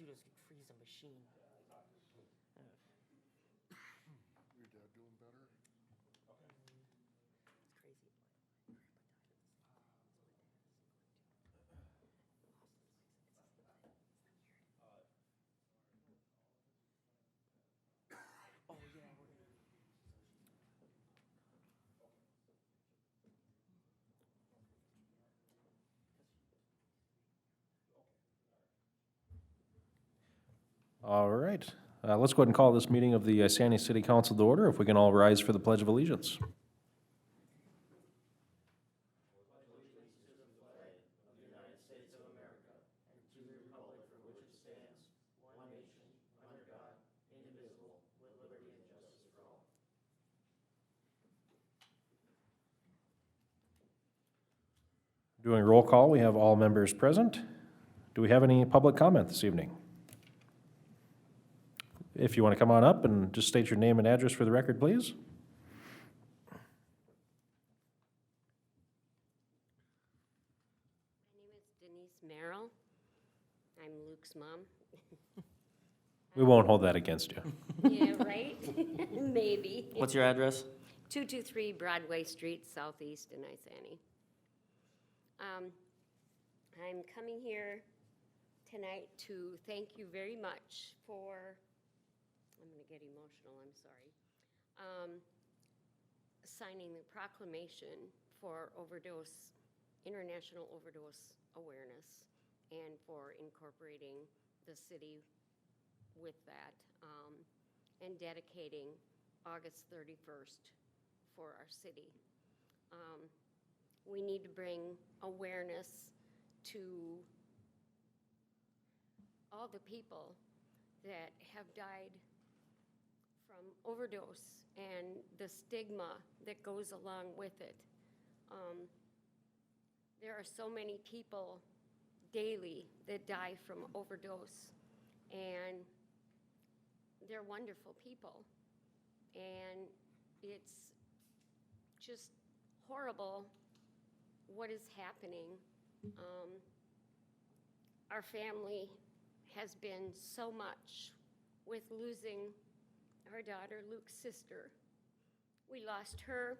dude, this could freeze a machine. Your dad doing better? It's crazy. Oh yeah, we're gonna. All right, let's go ahead and call this meeting of the Isanti City Council to order. If we can all rise for the Pledge of Allegiance. Doing roll call, we have all members present. Do we have any public comment this evening? If you want to come on up and just state your name and address for the record, please. My name is Denise Merrill. I'm Luke's mom. We won't hold that against you. Yeah, right? Maybe. What's your address? 223 Broadway Street, Southeast in Isanti. I'm coming here tonight to thank you very much for, I'm going to get emotional, I'm sorry, signing the proclamation for International Overdose Awareness and for incorporating the city with that and dedicating August 31st for our city. We need to bring awareness to all the people that have died from overdose and the stigma that goes along with it. There are so many people daily that die from overdose, and they're wonderful people. And it's just horrible what is happening. Our family has been so much with losing our daughter, Luke's sister. We lost her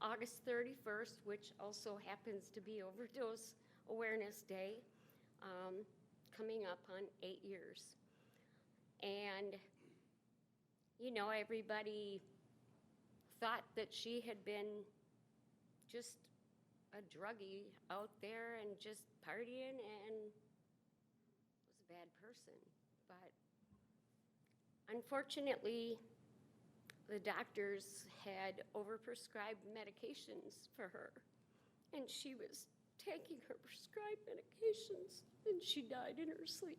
August 31st, which also happens to be Overdose Awareness Day, coming up on 8 years. And, you know, everybody thought that she had been just a druggie out there and just partying and was a bad person. But unfortunately, the doctors had overprescribed medications for her, and she was taking her prescribed medications, and she died in her sleep.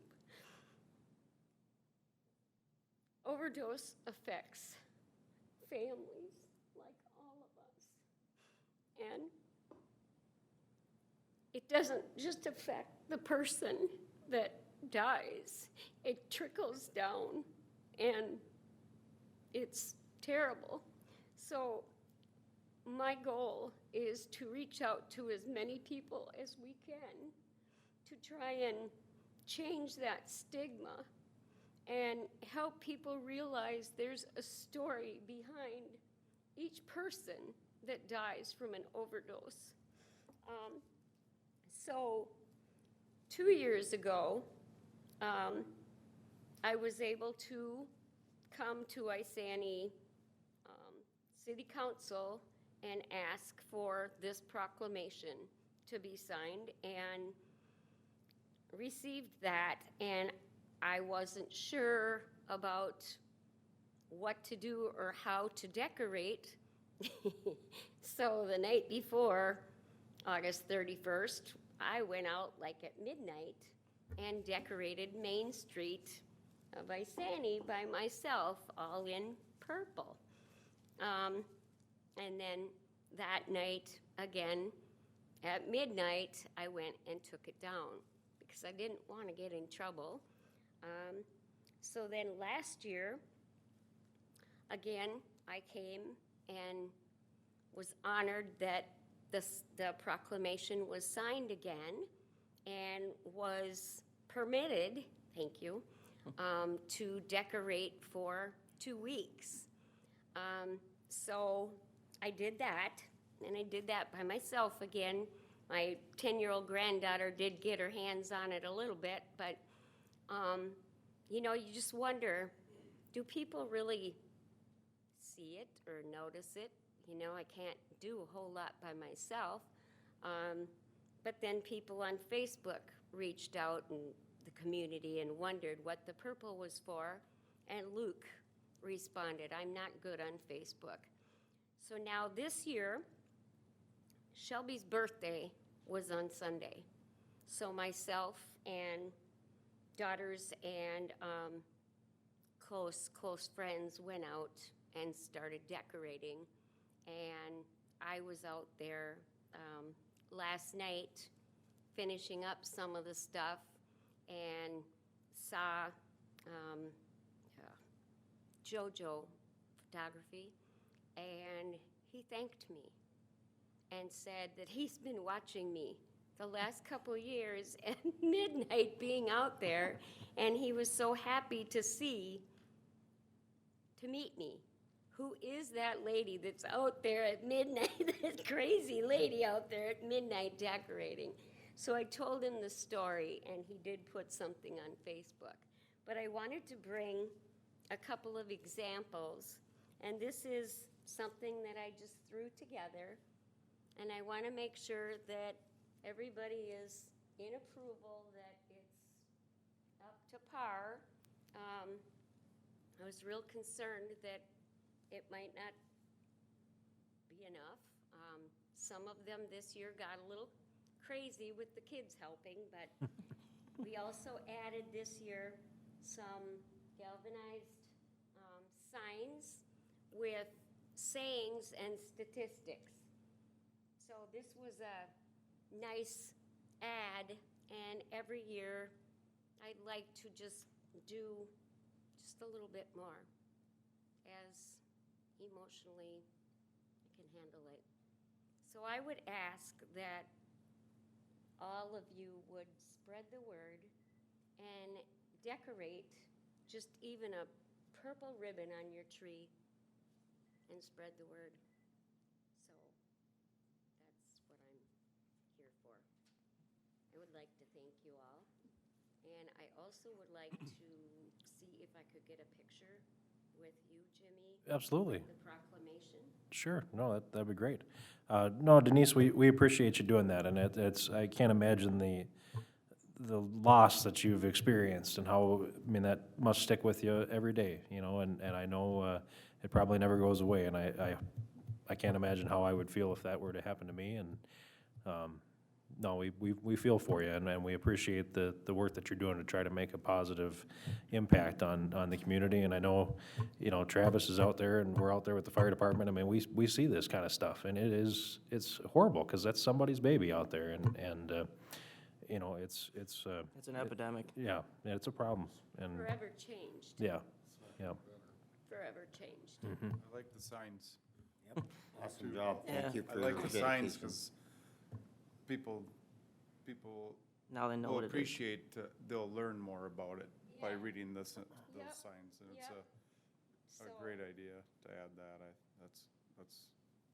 Overdose affects families like all of us. And it doesn't just affect the person that dies, it trickles down, and it's terrible. So my goal is to reach out to as many people as we can to try and change that stigma and help people realize there's a story behind each person that dies from an overdose. So 2 years ago, I was able to come to Isanti City Council and ask for this proclamation to be signed, and received that, and I wasn't sure about what to do or how to decorate. So the night before August 31st, I went out like at midnight and decorated Main Street of Isanti by myself, all in purple. And then that night, again, at midnight, I went and took it down because I didn't want to get in trouble. So then last year, again, I came and was honored that the proclamation was signed again and was permitted, thank you, to decorate for 2 weeks. So I did that, and I did that by myself again. My 10-year-old granddaughter did get her hands on it a little bit, but, you know, you just wonder, do people really see it or notice it? You know, I can't do a whole lot by myself. But then people on Facebook reached out in the community and wondered what the purple was for, and Luke responded, "I'm not good on Facebook." So now this year, Shelby's birthday was on Sunday. So myself and daughters and close friends went out and started decorating. And I was out there last night finishing up some of the stuff and saw JoJo Photography, and he thanked me and said that he's been watching me the last couple years at midnight being out there, and he was so happy to meet me. Who is that lady that's out there at midnight, that crazy lady out there at midnight decorating? So I told him the story, and he did put something on Facebook. But I wanted to bring a couple of examples, and this is something that I just threw together, and I want to make sure that everybody is in approval, that it's up to par. I was real concerned that it might not be enough. Some of them this year got a little crazy with the kids helping, but we also added this year some galvanized signs with sayings and statistics. So this was a nice ad, and every year I'd like to just do just a little bit more, as emotionally I can handle it. So I would ask that all of you would spread the word and decorate just even a purple ribbon on your tree and spread the word. So that's what I'm here for. I would like to thank you all. And I also would like to see if I could get a picture with you, Jimmy. Absolutely. The proclamation. Sure, no, that'd be great. No, Denise, we appreciate you doing that, and it's, I can't imagine the loss that you've experienced and how, I mean, that must stick with you every day, you know, and I know it probably never goes away, and I can't imagine how I would feel if that were to happen to me, and, no, we feel for you, and we appreciate the work that you're doing to try to make a positive impact on the community. And I know, you know, Travis is out there, and we're out there with the fire department. I mean, we see this kind of stuff, and it's horrible, because that's somebody's baby out there, and you know, it's an epidemic. yeah, it's a problem, and Forever changed. yeah, Forever changed. I like the signs. Awesome job. Yeah. Thank you I for like your the signs dedication. because people Now they know will what it is. appreciate, they'll learn more about it by Yeah. reading those Yep. signs. And it's Yep. a So, great idea to add that. That's,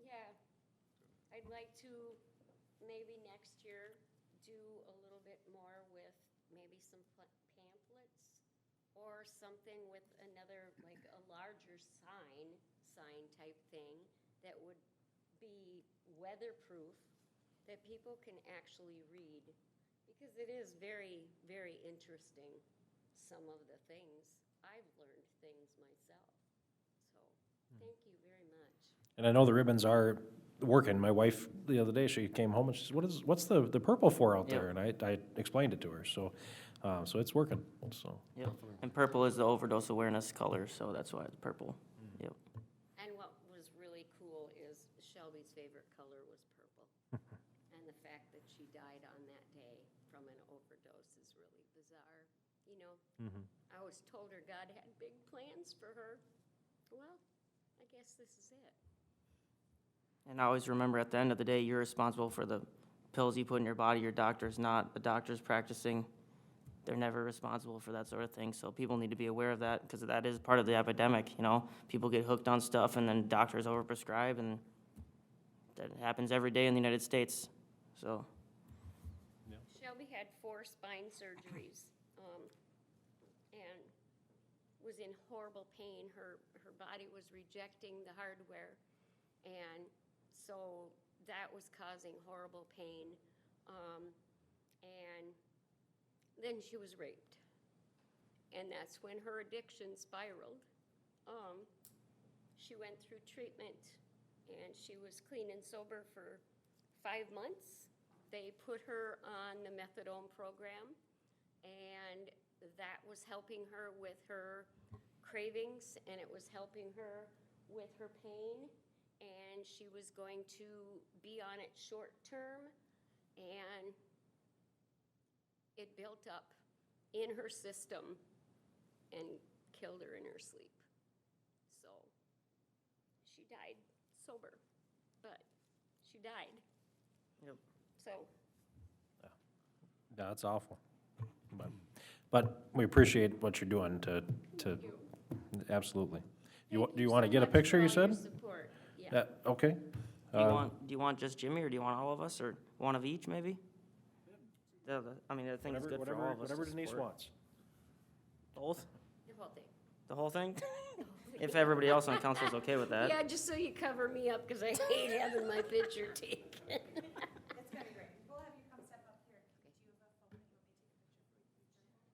yeah, I'd like to maybe next year do a little bit more with maybe some pamphlets or something with another, like a larger sign type thing that would be weatherproof, that people can actually read, because it is very, very interesting, some of the things. I've learned things myself. So, thank you very much. and I know the ribbons are working. My wife, the other day, she came home and she said, what's the purple for out there? Yep. And I explained it to her, so it's working, so. Yep. And purple is the overdose awareness color, so that's why it's purple. Yep. And what was really cool is Shelby's favorite color was purple. And the fact that she died on that day from an overdose is really bizarre. You know, I always told her God had big plans for her. Well, I guess this is it. And I always remember, at the end of the day, you're responsible for the pills you put in your body. Your doctor's not. The doctor's practicing they're never responsible for that sort of thing. So people need to be aware of that, because that is part of the epidemic, you know? People get hooked on stuff and then doctors overprescribe, and that happens every day in the United States, so. Shelby had 4 spine surgeries, and was in horrible pain. Her body was rejecting the hardware, and so that was causing horrible pain. And then she was raped, and that's when her addiction spiraled. She went through treatment, and she was clean and sober for 5 months. They put her on the methadone program, and that was helping her with her cravings, and it was helping her with her pain, and she was going to be on it short term, and it built up in her system and killed her in her sleep. So she died sober, but she died. Yep. So, Yeah, it's awful. But we appreciate what you're doing to, absolutely. Do you want to get a picture, you said? support, yeah. Okay. Do you want just Jimmy, or do you want all of us, or one of each, maybe? I mean, I think it's good for all of us. Whatever to Denise support. wants. Both? The whole thing. The whole thing? If everybody else on council is okay with that. Yeah, just so you cover me up, because I hate having my picture taken. It's gonna be great. We'll have you come step up here. Do you have a phone that you want me to take a picture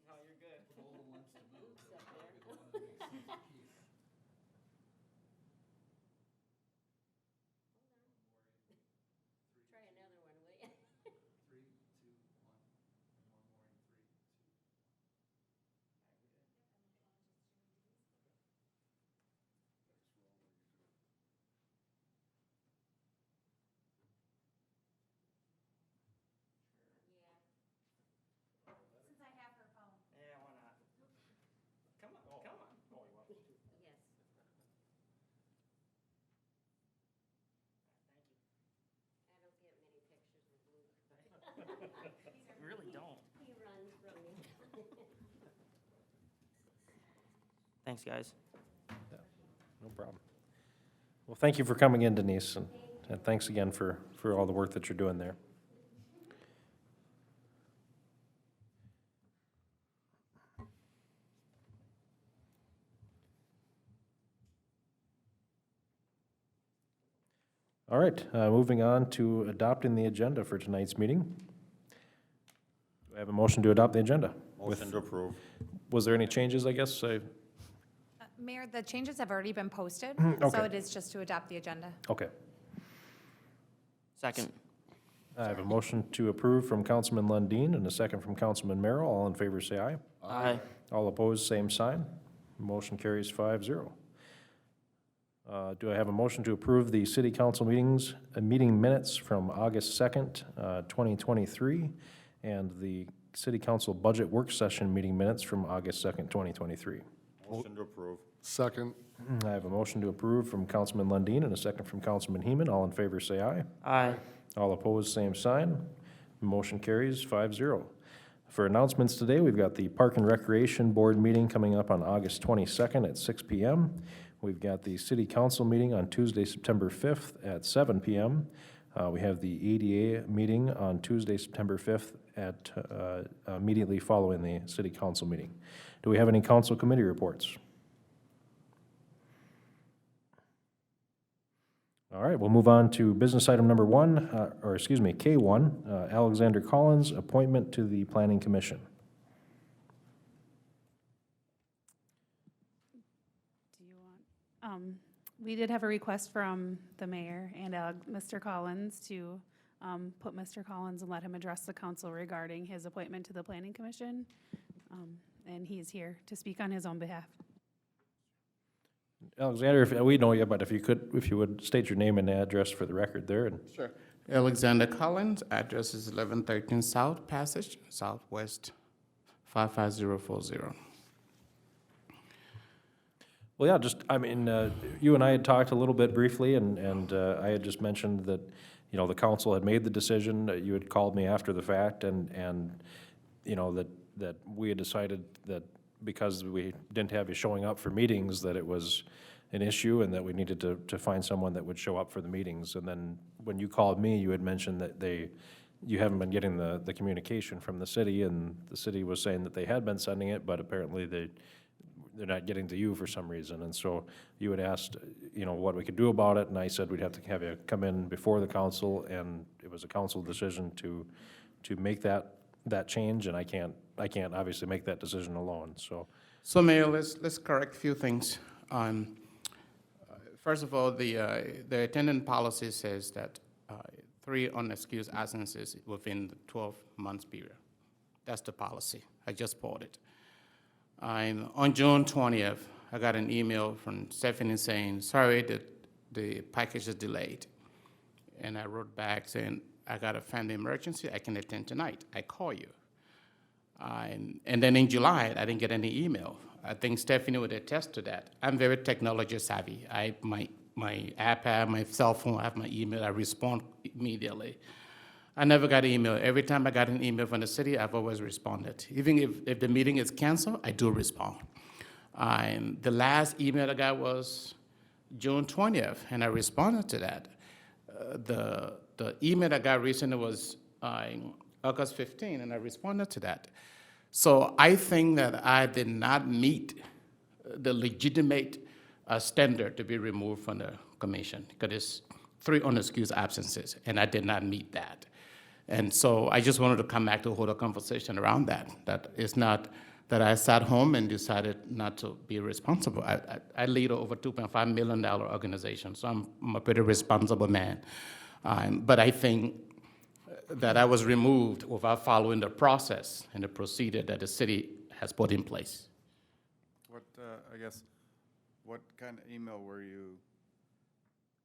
No, you're good. Try another one, will you? Since I have her phone. Yeah, why not? Come on, come on. Yes. I don't get many pictures with Luke. You really don't. He runs from me. Thanks, guys. No problem. Well, thank you for coming in, Denise, and thanks again for all the work that you're doing there. All right, moving on to adopting the agenda for tonight's meeting. Do I have a motion to adopt the agenda? Motion to approve. Was there any changes, I guess? Mayor, the changes have already been posted, Okay. so it is just to adopt the agenda. Okay. Second. I have a motion to approve from Councilman Lundin and a second from Councilman Merrill. All in favor, say aye. Aye. All opposed, same sign. Motion carries 5-0. Do I have a motion to approve the city council meeting minutes from August 2nd, 2023, and the city council budget work session meeting minutes from August 2nd, 2023? Motion to approve. Second. I have a motion to approve from Councilman Lundin and a second from Councilman Heeman. All in favor, say aye. Aye. All opposed, same sign. Motion carries 5-0. For announcements today, we've got the Park and Recreation Board meeting coming up on August 22nd at 6 p.m. We've got the City Council meeting on Tuesday, September 5th at 7 p.m. We have the ADA meeting on Tuesday, September 5th at immediately following the City Council meeting. Do we have any council committee reports? All right, we'll move on to business item number one, or excuse me, K1, Alexander Collins, appointment to the Planning Commission. Do you want, we did have a request from the mayor and Mr. Collins to put Mr. Collins and let him address the council regarding his appointment to the Planning Commission. And he's here to speak on his own behalf. Alexander, if, we know you, but if you would state your name and address for the record there, and Sure. Alexander Collins, address is 1113 South Passage, Southwest 55040. well, yeah, just, I mean, you and I had talked a little bit briefly, and I had just mentioned that, you know, the council had made the decision, you had called me after the fact, and, you know, that we had decided that because we didn't have you showing up for meetings, that it was an issue, and that we needed to find someone that would show up for the meetings. And then, when you called me, you had mentioned that you haven't been getting the communication from the city, and the city was saying that they had been sending it, but apparently they're not getting to you for some reason. And so you had asked, you know, what we could do about it, and I said we'd have to have you come in before the council, and it was a council decision to make that change, and I can't obviously make that decision alone, so. So Mayor, let's correct a few things. First of all, the attendant policy says that 3 unexcused absences within the 12 months period. That's the policy. I just pulled it. On June 20th, I got an email from Stephanie saying, sorry that the package is delayed. And I wrote back saying, I got a family emergency, I can attend tonight. I call you. And then in July, I didn't get any email. I think Stephanie would attest to that. I'm very technology savvy. My iPad, my cell phone, I have my email, I respond immediately. I never got an email. Every time I got an email from the city, I've always responded. Even if the meeting is canceled, I do respond. The last email I got was June 20th, and I responded to that. The email I got recently was August 15, and I responded to that. So I think that I did not meet the legitimate standard to be removed from the commission, because it's 3 unexcused absences, and I did not meet that. And so I just wanted to come back to hold a conversation around that. That it's not that I sat home and decided not to be responsible. I lead over $2.5 million organization, so I'm a pretty responsible man. But I think that I was removed without following the process and the procedure that the city has put in place. What, I guess, what kind of email were you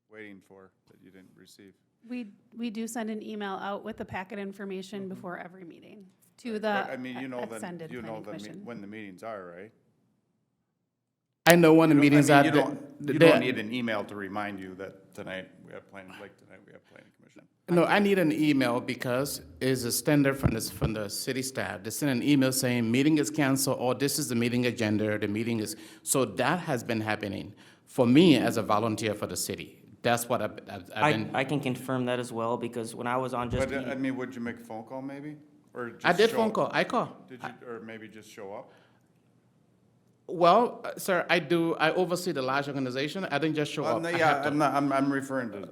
waiting for that you didn't receive? We do send an email out with the packet information before every meeting to the But, I mean, you know extended Planning Commission. when the meetings are, right? I know when the meetings are. You don't need an email to remind you that tonight we have planning, like tonight we have planning commission. No, I need an email because it's a standard from the city staff. They send an email saying, meeting is canceled, or this is the meeting agenda, the meeting is, so that has been happening for me as a volunteer for the city. That's what I've been. I can confirm that as well, because when I was on just. But, I mean, would you make a phone call maybe? Or just I did show phone up? call, I call. Did you, or maybe just show up? Well, sir, I oversee the large organization. I didn't just show up. I have Yeah, to- I'm referring to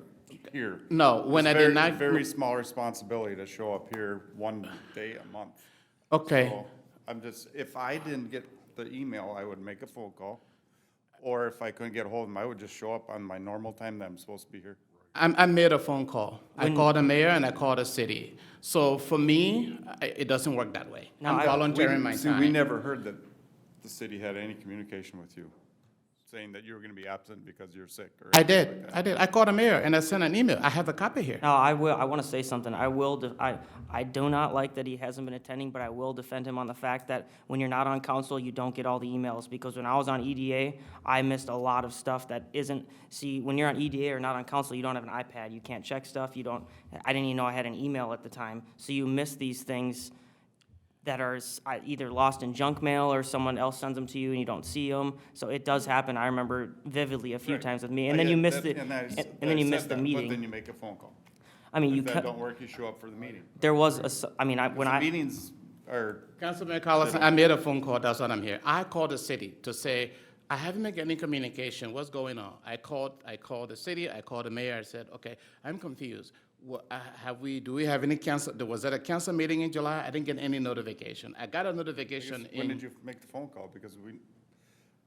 here. No, when I did not. Very small responsibility to show up here one day a month. Okay. So I'm just, if I didn't get the email, I would make a phone call. Or if I couldn't get a hold of them, I would just show up on my normal time that I'm supposed to be here. I made a phone call. I called the mayor and I called the city. So for me, it doesn't work that way. No, I'm volunteering my See, time. we never heard that the city had any communication with you, saying that you were gonna be absent because you're sick or. I anything did. like that. I did. I called the mayor and I sent an email. I have a copy here. No, I want to say something. I do not like that he hasn't been attending, but I will defend him on the fact that when you're not on council, you don't get all the emails, because when I was on EDA, I missed a lot of stuff that isn't, see, when you're on EDA or not on council, you don't have an iPad, you can't check stuff, I didn't even know I had an email at the time, so you miss these things that are either lost in junk mail or someone else sends them to you and you don't see them, so it does happen. I remember vividly a few Right. times with me, I and then get you it. miss That- it, and that is- and then you I miss said the that, But then meeting. you make a phone call. I mean, you If that cut, don't work, you show up for the meeting. there was when The I. meetings are, Councilman Collison, I made a phone call. That's what I'm here. I called the city to say, I haven't made any communication. What's going on? I called the city, I called the mayor, I said, okay, I'm confused. Do we have any council, was that a council meeting in July? I didn't get any notification. I got a notification When did in, you make the phone call? Because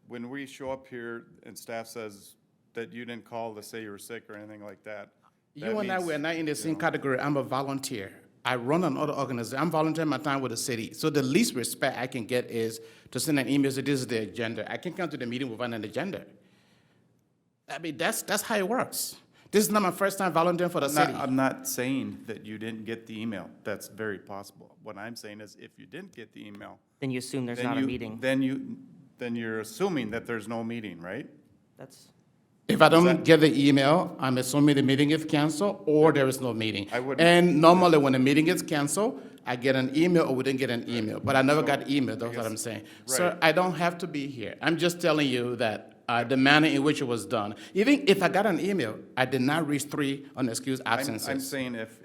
when we show up here and staff says that you didn't call to say you were sick or anything like that. you and I were not in the same category. I'm a volunteer. I run another organization. I'm volunteering my time with the city. So the least respect I can get is to send an email, say this is the agenda. I can't come to the meeting without an agenda. I mean, that's how it works. This is not my first time volunteering for the city. I'm not saying that you didn't get the email. That's very possible. What I'm saying is if you didn't get the email, Then you assume there's then not a you, meeting. then you're assuming that there's no meeting, right? That's, If I don't get the email, I'm assuming the meeting is canceled or there is no meeting. I wouldn't- And normally when a meeting is canceled, I get an email or we didn't get an email, but I never got email, that's what I'm saying. Sir, right. I don't have to be here. I'm just telling you that the manner in which it was done. Even if I got an email, I did not reach 3 unexcused I'm absences. saying if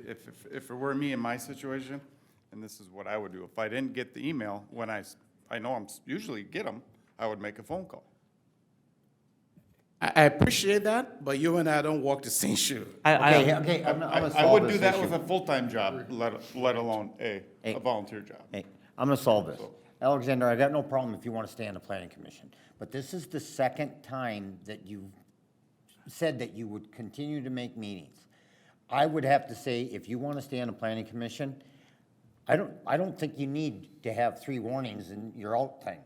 it were me in my situation, and this is what I would do, if I didn't get the email, when I know I'm usually get them, I would make a phone call. I appreciate that, but you and I don't walk the same shoe. Okay, I'm gonna I solve would do this that issue. with a full-time job, let alone a Hey. volunteer job. Hey, I'm gonna solve this. Alexander, I got no problem if you wanna stay on the planning commission, but this is the second time that you've said that you would continue to make meetings. I would have to say, if you wanna stay on the planning commission, I don't think you need to have 3 warnings and you're out thing.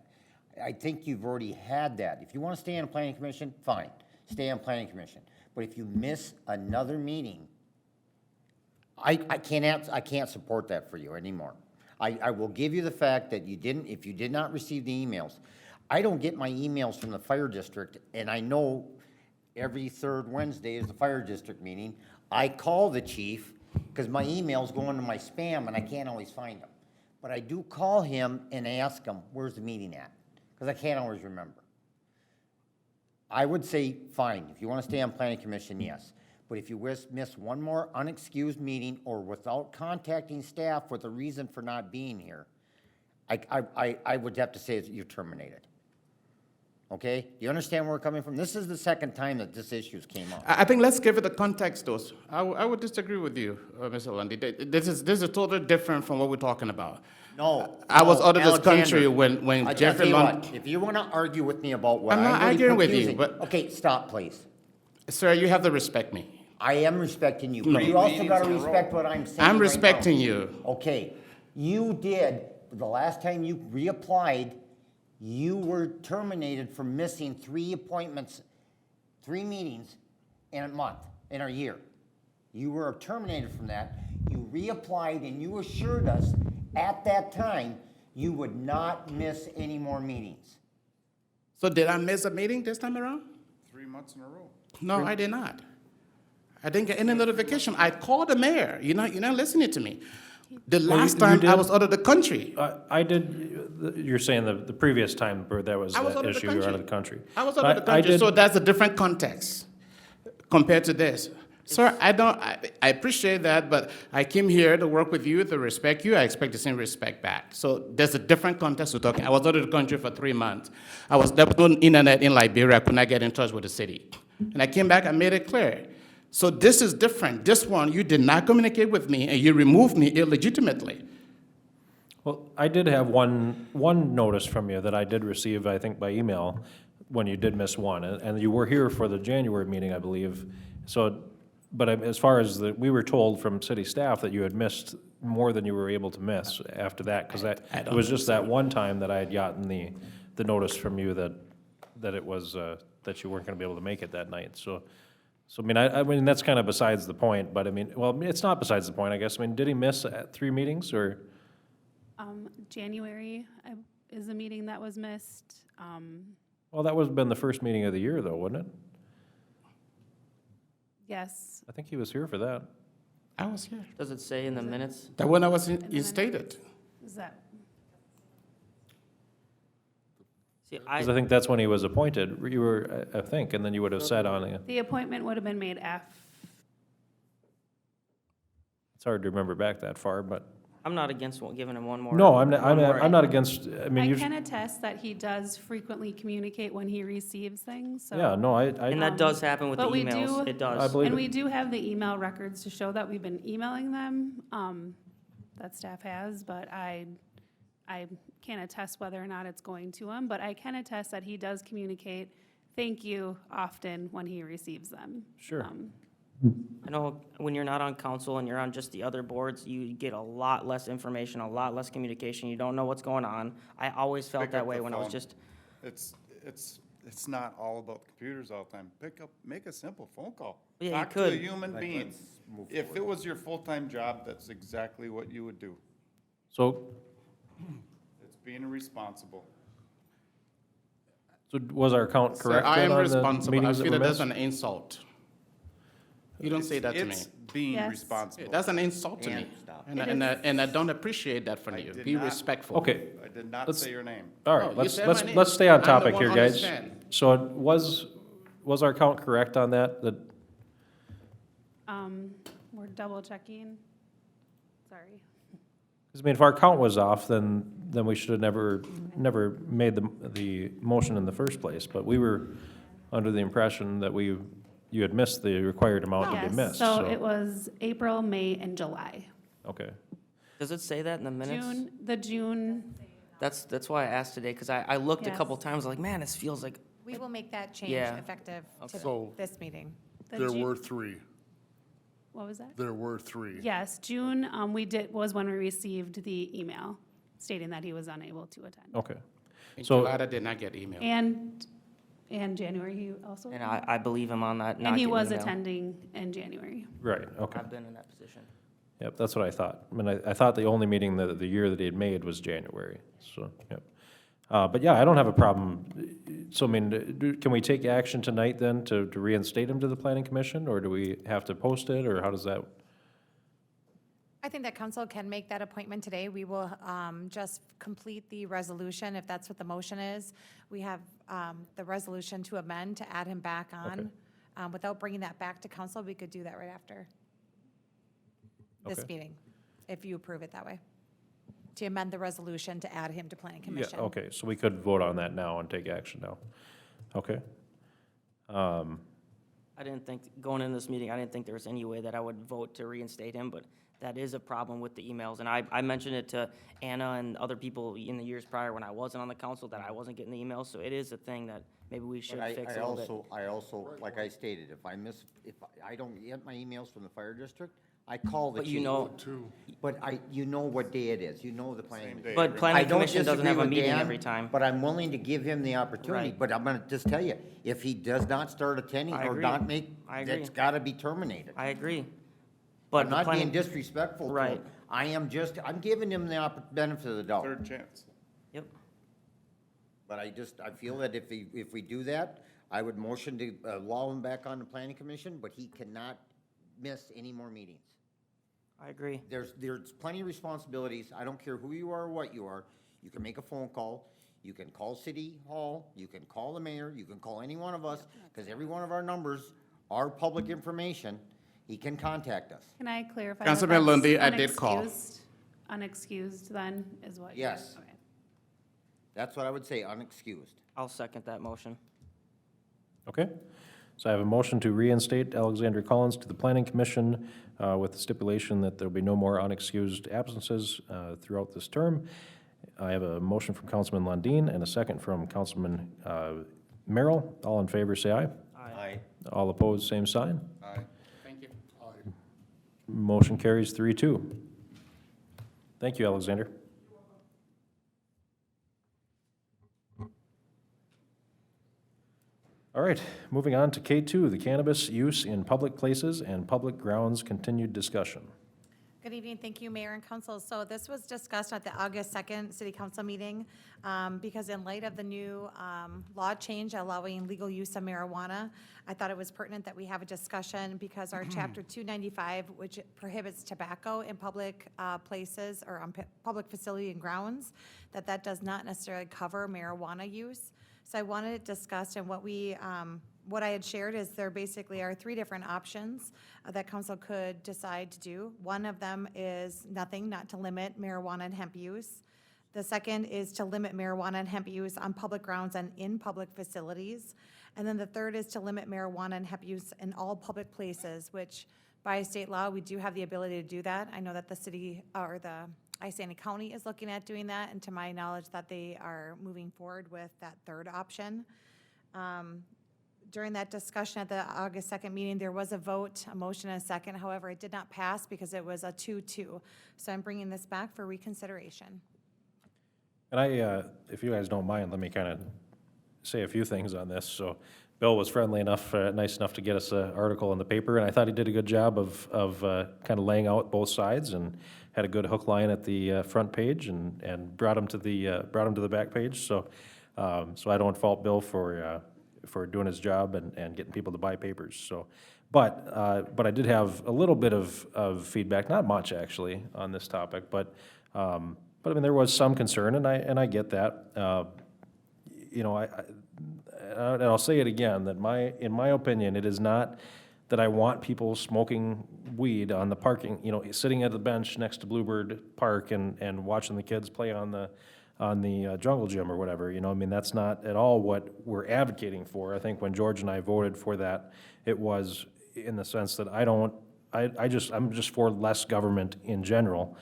I think you've already had that. If you wanna stay on the planning commission, fine, stay on planning commission. But if you miss another meeting, I can't support that for you anymore. I will give you the fact that if you did not receive the emails, I don't get my emails from the fire district, and I know every third Wednesday is the fire district meeting. I call the chief, because my emails go into my spam and I can't always find them. But I do call him and ask him, where's the meeting at? Because I can't always remember. I would say, fine, if you want to stay on planning commission, yes. But if you miss one more unexcused meeting or without contacting staff with a reason for not being here, I would have to say that you're terminated. Okay? Do you understand where we're coming from? This is the second time that this issue's came up. I think let's give it the context, though. I would disagree with you, Mr. Lundy. This is totally different from what we're talking about. No. I was no, out of this country Alexander, when I Jeffrey tell you Lund. what, if you want to argue with me about what I'm not I'm really arguing with you, confusing- but- Okay, stop, please. Sir, you have to respect me. I am respecting you, but Three you also meetings gotta in a row. respect what I'm saying I'm right respecting now. you. Okay, you did, the last time you reapplied, you were terminated for missing 3 appointments, 3 meetings in a month, in a year. You were terminated from that. You reapplied and you assured us at that time you would not miss any more meetings. So did I miss a meeting this time around? 3 months in a row. No, I did not. I didn't get any notification. I called the mayor. You're not listening to me. The last you time I did? was out of the country. I did, you're saying the previous time where that was I was that out of the issue, you were out of country. the country. I was out of the I country, did- so that's a different context compared to this. Sir, I appreciate that, but I came here to work with you, to respect you. I expect the same respect back. So there's a different context we're talking. I was out of the country for 3 months. There was no internet in Liberia. I could not get in touch with the city. And I came back, I made it clear. So this is different. This one, you did not communicate with me, and you removed me illegitimately. Well, I did have one notice from you that I did receive, I think, by email, when you did miss one, and you were here for the January meeting, I believe. So, but as far as we were told from city staff that you had missed more than you were able to miss after that, because it was just that one time that I had gotten the notice from you that it was, that you weren't gonna be able to make it that night, so I mean, that's kind of besides the point, but I mean, well, it's not besides the point, I guess. I mean, did he miss 3 meetings, or? January is the meeting that was missed. Well, that would have been the first meeting of the year, though, wouldn't it? Yes, I think he was here for that. I was here. does it say in the minutes? That when I was instated. is that, See, Because I think that's when he was appointed, you were, I think, and then you would have said on it. the appointment would have been made It's hard to remember back that far, but I'm not against giving him one more. No, I'm not, one more- I'm not against, I mean, I you, can attest that he does frequently communicate when he receives things, so. yeah, no, And that does happen with the But we emails. do- It I does. believe And it. we do have the email records to show that we've been emailing them, that staff has, but I can't attest whether or not it's going to him, but I can attest that he does communicate thank you often when he receives them. Sure. I know when you're not on council and you're on just the other boards, you get a lot less information, a lot less communication. You don't know what's going on. I always felt Pick that up way the when I was phone. just, It's not all about computers all the time. Make a simple phone call. Yeah, you Talk to a could. human being. If it was your full-time job, that's exactly what you would do. So, It's being responsible. so was our count Sir, correct I then am on the responsible. I meetings that feel were that that's missed? an insult. You don't say that to me. It's being Yes. responsible. That's an insult to me. And stop. And I don't appreciate that from I you. did Be not. respectful. Okay, I did not Let's- say your name. all No, right, you let's, said let's, my name. let's stay on I'm the topic one here, on the guys. stand. So was our count correct on that? That, We're double checking. Sorry. 'cause I mean, if our count was off, then we should have never made the motion in the first place. But we were under the impression that you had missed the required amount to be Yes, missed, so so, it was April, May, and July. okay. does it say that in the minutes? June, That's why I asked today, because I looked a Yes. couple times, like, man, this feels like, We will make that change Yeah. effective to So this meeting. the there Ju- were three. what was that? There were three. Yes, June, was when we received the email stating that he was unable to attend. Okay. In So- July, I did not get email. And January, he also, and I believe him on that. not and he getting was email. attending in January. Right, okay. I've been in that position. Yep, that's what I thought. I mean, I thought the only meeting that, the year that he had made was January, so, yep. But yeah, I don't have a problem. So, I mean, can we take action tonight then to reinstate him to the planning commission? Or do we have to post it, or how does that? I think that council can make that appointment today. We will just complete the resolution, if that's what the motion is. We have the resolution to amend to add him back on. Without bringing that back to council, we could do that right after this Okay. meeting, if you approve it that way. To amend the resolution to add him to planning Yeah, commission. okay, so we could vote on that now and take action now. Okay. I didn't think, going into this meeting, I didn't think there was any way that I would vote to reinstate him, but that is a problem with the emails. And I mentioned it to Anna and other people in the years prior when I wasn't on the council, that I wasn't getting the emails. So it is a thing that maybe we should But fix I a little bit. I also, like I stated, if I don't get my emails from the fire district, I call the But chief. you know, But you know what day it is, you know the planning. Same day. but I planning don't commission doesn't disagree have a with meeting Dan, every time. But I'm willing to give him the opportunity, Right. but I'm gonna just tell you, if he does not start attending I or agree. not make, I agree. that's gotta be terminated. I agree. But I'm the not being planning, disrespectful to Right. him. I'm giving him the benefit of the doubt. Third chance. yep, But I feel that if we do that, I would motion to allow him back on the planning commission, but he cannot miss any more meetings. I agree. There's plenty of responsibilities. I don't care who you are or what you are. You can make a phone call. You can call City Hall. You can call the mayor. You can call any one of us, because every one of our numbers are public information. He can contact us. Can I clarify? Councilman that Lundy, that's I did call. Unexcused then is what? you're- Yes. okay. That's what I would say, unexcused. I'll second that motion. Okay, so I have a motion to reinstate Alexander Collins to the planning commission with the stipulation that there'll be no more unexcused absences throughout this term. I have a motion from Councilman Lundin and a second from Councilman Merrill. All in favor, say aye. Aye. All opposed, same sign. Aye. Thank you. Motion carries 3-2. Thank you, Alexander. All right, moving on to K2, the cannabis use in public places and public grounds, continued discussion. Good evening, thank you, Mayor and Council. So this was discussed at the August 2nd City Council meeting, because in light of the new law change allowing legal use of marijuana, I thought it was pertinent that we have a discussion, because our Chapter 295, which prohibits tobacco in public places or on public facility and grounds, that does not necessarily cover marijuana use. So I wanted it discussed, and what we what I had shared is there basically are three different options that council could decide to do. One of them is nothing, not to limit marijuana and hemp use. The second is to limit marijuana and hemp use on public grounds and in public facilities. And then the third is to limit marijuana and hemp use in all public places, which by state law, we do have the ability to do that. I know that the city, or the Isani County is looking at doing that, and to my knowledge that they are moving forward with that third option. During that discussion at the August 2nd meeting, there was a vote, a motion and a second. However, it did not pass because it was a 2-2. So I'm bringing this back for reconsideration. And I, if you guys don't mind, let me kind of say a few things on this. So Bill was friendly enough, nice enough to get us an article in the paper, and I thought he did a good job of kind of laying out both sides and had a good hook line at the front page and brought him to the back page. So so I don't fault Bill for doing his job and getting people to buy papers. So, but I did have a little bit of feedback, not much actually, on this topic, but I mean, there was some concern, and I get that. You know, and I'll say it again, that in my opinion, it is not that I want people smoking weed on the parking, you know, sitting at the bench next to Bluebird Park and watching the kids play on the jungle gym or whatever, you know. I mean, that's not at all what we're advocating for. I think when George and I voted for that, it was in the sense that I'm just for less government in general,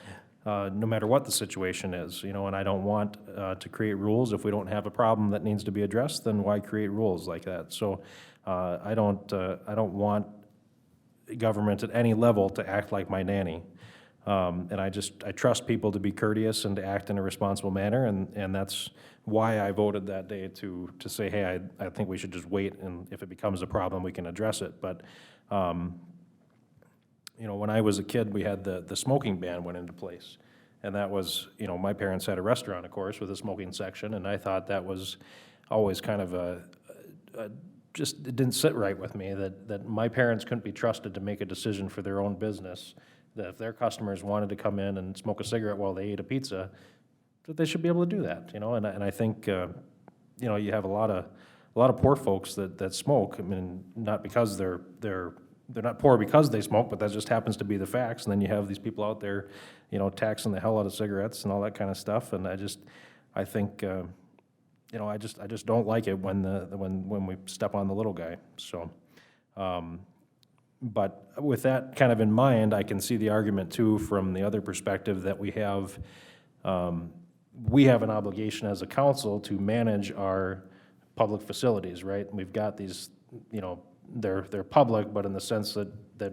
no matter what the situation is, you know, and I don't want to create rules. If we don't have a problem that needs to be addressed, then why create rules like that? So I don't want government at any level to act like my nanny. And I trust people to be courteous and to act in a responsible manner, and that's why I voted that day to say, hey, I think we should just wait, and if it becomes a problem, we can address it. But, you know, when I was a kid, we had the smoking ban went into place. And that was, you know, my parents had a restaurant, of course, with a smoking section, and I thought that was always kind of just, it didn't sit right with me, that my parents couldn't be trusted to make a decision for their own business, that if their customers wanted to come in and smoke a cigarette while they ate a pizza, that they should be able to do that, you know. And I think, you know, you have a lot of poor folks that smoke. I mean, not because they're not poor because they smoke, but that just happens to be the facts. And then you have these people out there, you know, taxing the hell out of cigarettes and all that kind of stuff. And I think, you know, I just don't like it when we step on the little guy. So, but with that kind of in mind, I can see the argument too from the other perspective that we have an obligation as a council to manage our public facilities, right? We've got these, you know, they're public, but in the sense that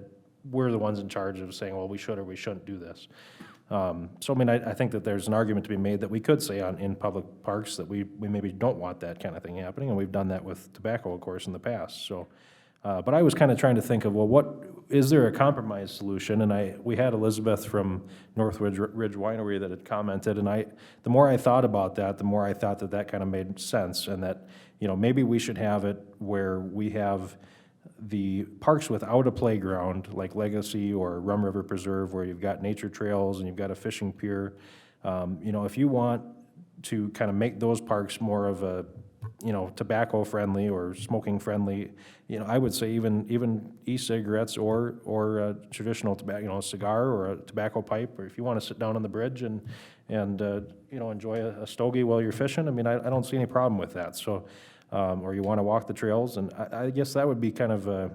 we're the ones in charge of saying, well, we should or we shouldn't do this. So, I mean, I think that there's an argument to be made that we could say in public parks that we maybe don't want that kind of thing happening, and we've done that with tobacco, of course, in the past. So, but I was kind of trying to think of, well, is there a compromise solution? And we had Elizabeth from Northridge Ridge Winery that had commented, and the more I thought about that, the more I thought that kind of made sense, and that, you know, maybe we should have it where we have the parks without a playground, like Legacy or Rum River Preserve, where you've got nature trails and you've got a fishing pier. You know, if you want to kind of make those parks more of a, you know, tobacco friendly or smoking friendly, you know, I would say even e-cigarettes or traditional tobacco, you know, a cigar or a tobacco pipe, or if you want to sit down on the bridge and you know, enjoy a stogie while you're fishing, I mean, I don't see any problem with that. So, or you want to walk the trails, and I guess that would be kind of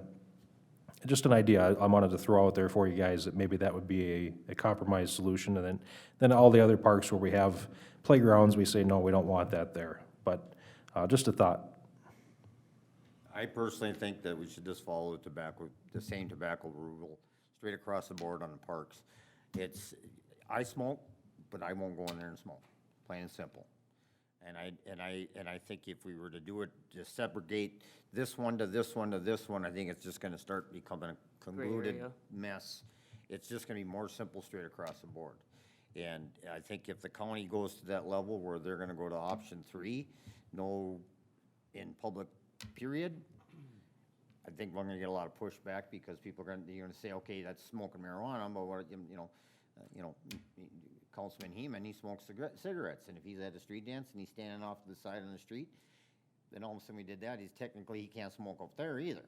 just an idea I wanted to throw out there for you guys, that maybe that would be a compromise solution, and then all the other parks where we have playgrounds, we say, no, we don't want that there. But just a thought. I personally think that we should just follow the same tobacco rule straight across the board on the parks. I smoke, but I won't go in there and smoke, plain and simple. And I think if we were to do it, just segregate this one to this one to this one, I think it's just gonna start becoming a convoluted area. mess. It's just gonna be more simple straight across the board. And I think if the county goes to that level where they're gonna go to option 3, no in public period, I think we're gonna get a lot of pushback, because people are gonna say, okay, that's smoking marijuana, but what, you know, Councilman Heeman, he smokes cigarettes, and if he's at a street dance and he's standing off to the side on the street, then all of a sudden we did that, he can't smoke up there either.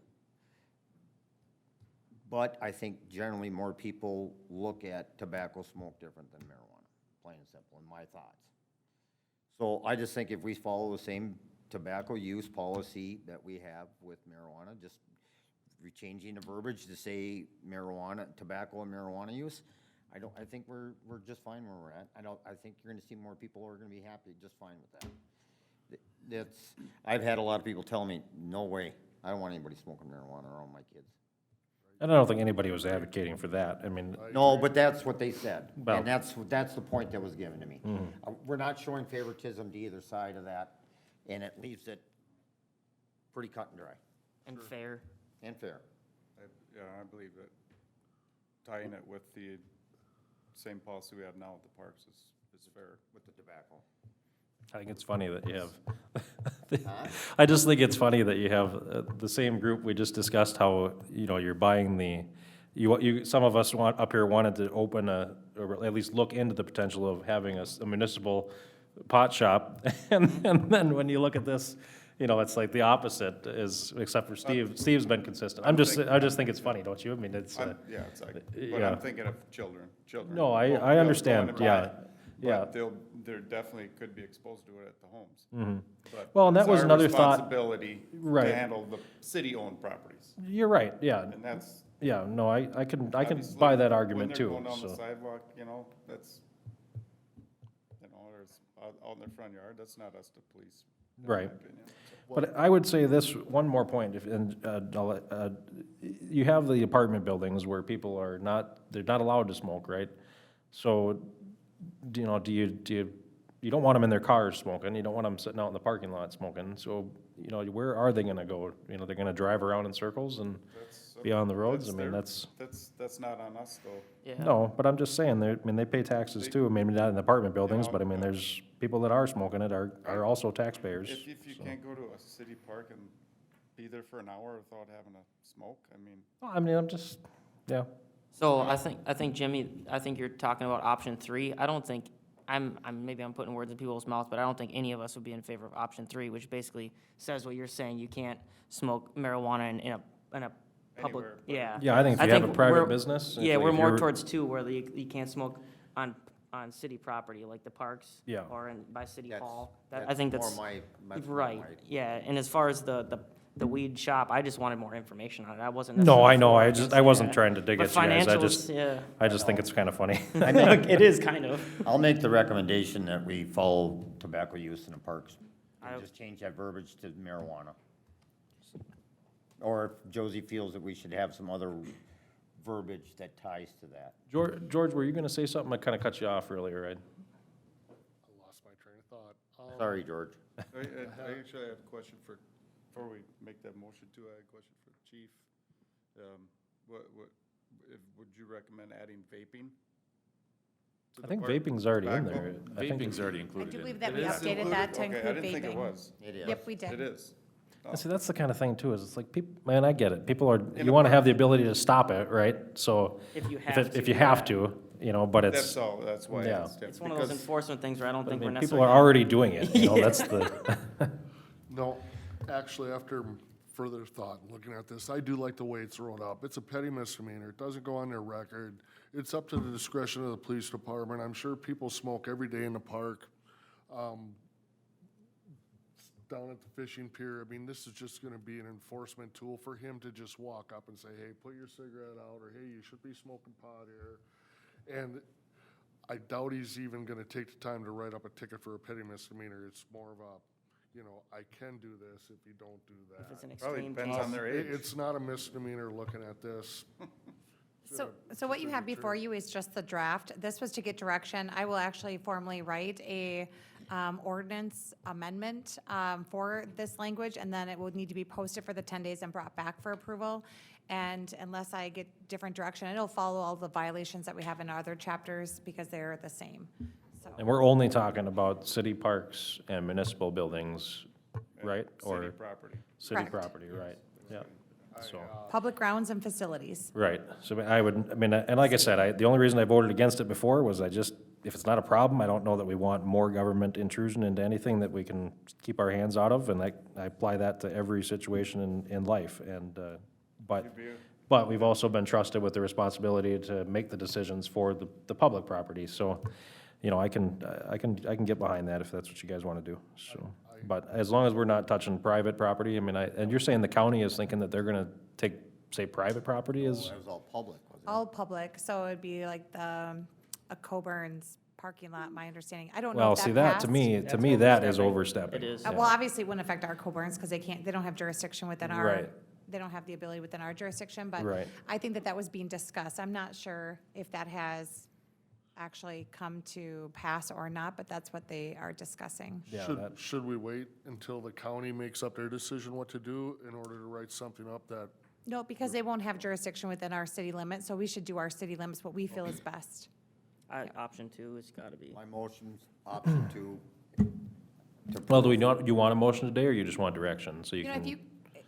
But I think generally more people look at tobacco smoke different than marijuana, plain and simple, in my thoughts. So I just think if we follow the same tobacco use policy that we have with marijuana, just changing the verbiage to say marijuana, tobacco and marijuana use, I think we're just fine where we're at. I think you're gonna see more people who are gonna be happy, just fine with that. I've had a lot of people tell me, no way, I don't want anybody smoking marijuana around my kids. And I don't think anybody was advocating for that. I mean, No, but that's what they said, Well- and that's the point that was given to me. We're not showing favoritism to either side of that, and it leaves it pretty cut and dry And fair. and fair. Yeah, I believe that tying it with the same policy we have now with the parks is fair. With the tobacco. I think it's funny that you have, I just think it's funny that you have the same group we just discussed how, you know, you're buying some of us up here wanted to open or at least look into the potential of having a municipal pot shop. And then when you look at this, you know, it's like the opposite except for Steve. Steve's been consistent. I just think it's funny, don't you? I mean, it's, Yeah, it's like, but yeah. I'm thinking of children. No, I They'll go understand, in and buy yeah, it, yeah. But they're definitely could be exposed to it at the homes. But Well, and that it's was our another thought- responsibility Right. to handle the city-owned properties, You're right, yeah. and that's. Yeah, no, I can obviously, buy that when argument they're too, going down the so. sidewalk, you know, that's, there's, out in their front yard, that's not us to police, in my Right. opinion. But I would say this, one more point, you have the apartment buildings where people they're not allowed to smoke, right? So, you know, you don't want them in their cars smoking, you don't want them sitting out in the parking lot smoking, so, you know, where are they gonna go? You know, they're gonna drive around in circles and be on the roads? I mean, that's, That's not on us, though. Yeah. no, but I'm just saying, they pay taxes too, maybe not in apartment buildings, but I mean, there's people that are smoking it are also taxpayers. If you can't go to a city park and be there for an hour without having a smoke, I mean, Well, I mean, I'm just, yeah. So I think Jimmy, I think you're talking about option 3. I don't think, maybe I'm putting words in people's mouths, but I don't think any of us would be in favor of option 3, which basically says what you're saying, you can't smoke marijuana in a public, Anywhere, but- yeah. Yeah, I think if you have a we're- private business. Yeah, if we're more you're- towards 2, where you can't smoke on city property, like the parks. Yeah. Or by City That's- Hall. I think that's. more my Right, my- yeah, and as far as the weed shop, I just wanted more information on it, I wasn't No, I necessarily know, for or I against wasn't it. trying to dig But at you guys, financials, I just think it's kind of funny. It is kind of. I'll make the recommendation that we follow tobacco use in the parks. I- And just change that verbiage to marijuana. Or if Josie feels that we should have some other verbiage that ties to that. George, were you gonna say something? I kinda cut you off earlier, right? I lost my train of thought. Sorry, George. I actually have a question before we make that motion too, I have a question for the chief. Would you recommend adding vaping? to I the think park? vaping's already in Tobacco? there. I think Vaping's already I included do in believe it. that we It is updated that to included? include Okay, I didn't think it vaping. was. It is. Yep, we It did. is. Oh. See, that's the kind of thing too, is it's like, man, I get it. People you wanna have the ability to stop it, right? So, If you if have to. if you have yeah. to, you know, but it's, That's all, that's why I Yeah. asked him. It's one of those because- enforcement things where I don't I think we're mean, necessarily. people are already doing it, you know, that's the. No, actually, after further thought, looking at this, I do like the way it's rolled up. It's a petty misdemeanor. It doesn't go on their record. It's up to the discretion of the police department. I'm sure people smoke every day in the park. Down at the fishing pier, I mean, this is just gonna be an enforcement tool for him to just walk up and say, hey, put your cigarette out, or hey, you should be smoking pot here. And I doubt he's even gonna take the time to write up a ticket for a petty misdemeanor. It's more of a, you know, I can do this if you don't do If it's that. an Probably extreme depends case. on their age. It's not a misdemeanor looking at this. So what you have before you is just the draft. This was to get direction. I will actually formally write a ordinance amendment for this language, and then it will need to be posted for the 10 days and brought back for approval. And unless I get different direction, it'll follow all the violations that we have in other chapters because they're the same. So, And we're only talking about city parks and municipal buildings, right? City Or property. city Correct. property, right? Yeah. so. Public grounds and facilities. Right, so I would, I mean, and like I said, the only reason I voted against it before was if it's not a problem, I don't know that we want more government intrusion into anything that we can keep our hands out of, and I apply that to every situation in life, and, but we've also been trusted with the responsibility to make the decisions for the public property, so, you know, I can get behind that if that's what you guys wanna do, so. But as long as we're not touching private property, I mean, and you're saying the county is thinking that they're gonna take, say, private property is? That was all public, wasn't it? All public, so it'd be like a Coburn's parking lot, my understanding. I don't know Well, if see, that that, to passed. me, that is overstepping. It is. Well, obviously it wouldn't affect our Coburn's because they don't have jurisdiction within our, Right. they don't have the ability within our jurisdiction, but Right. I think that was being discussed. I'm not sure if that has actually come to pass or not, but that's what they are discussing. Yeah, Should we wait until the county makes up their decision what to do in order to write something up that, No, because they won't have jurisdiction within our city limits, so we should do our city limits, what we feel is best. Option 2 has gotta be. My motion's option 2. well, do you want a motion today, or you just want direction, so you You know, can?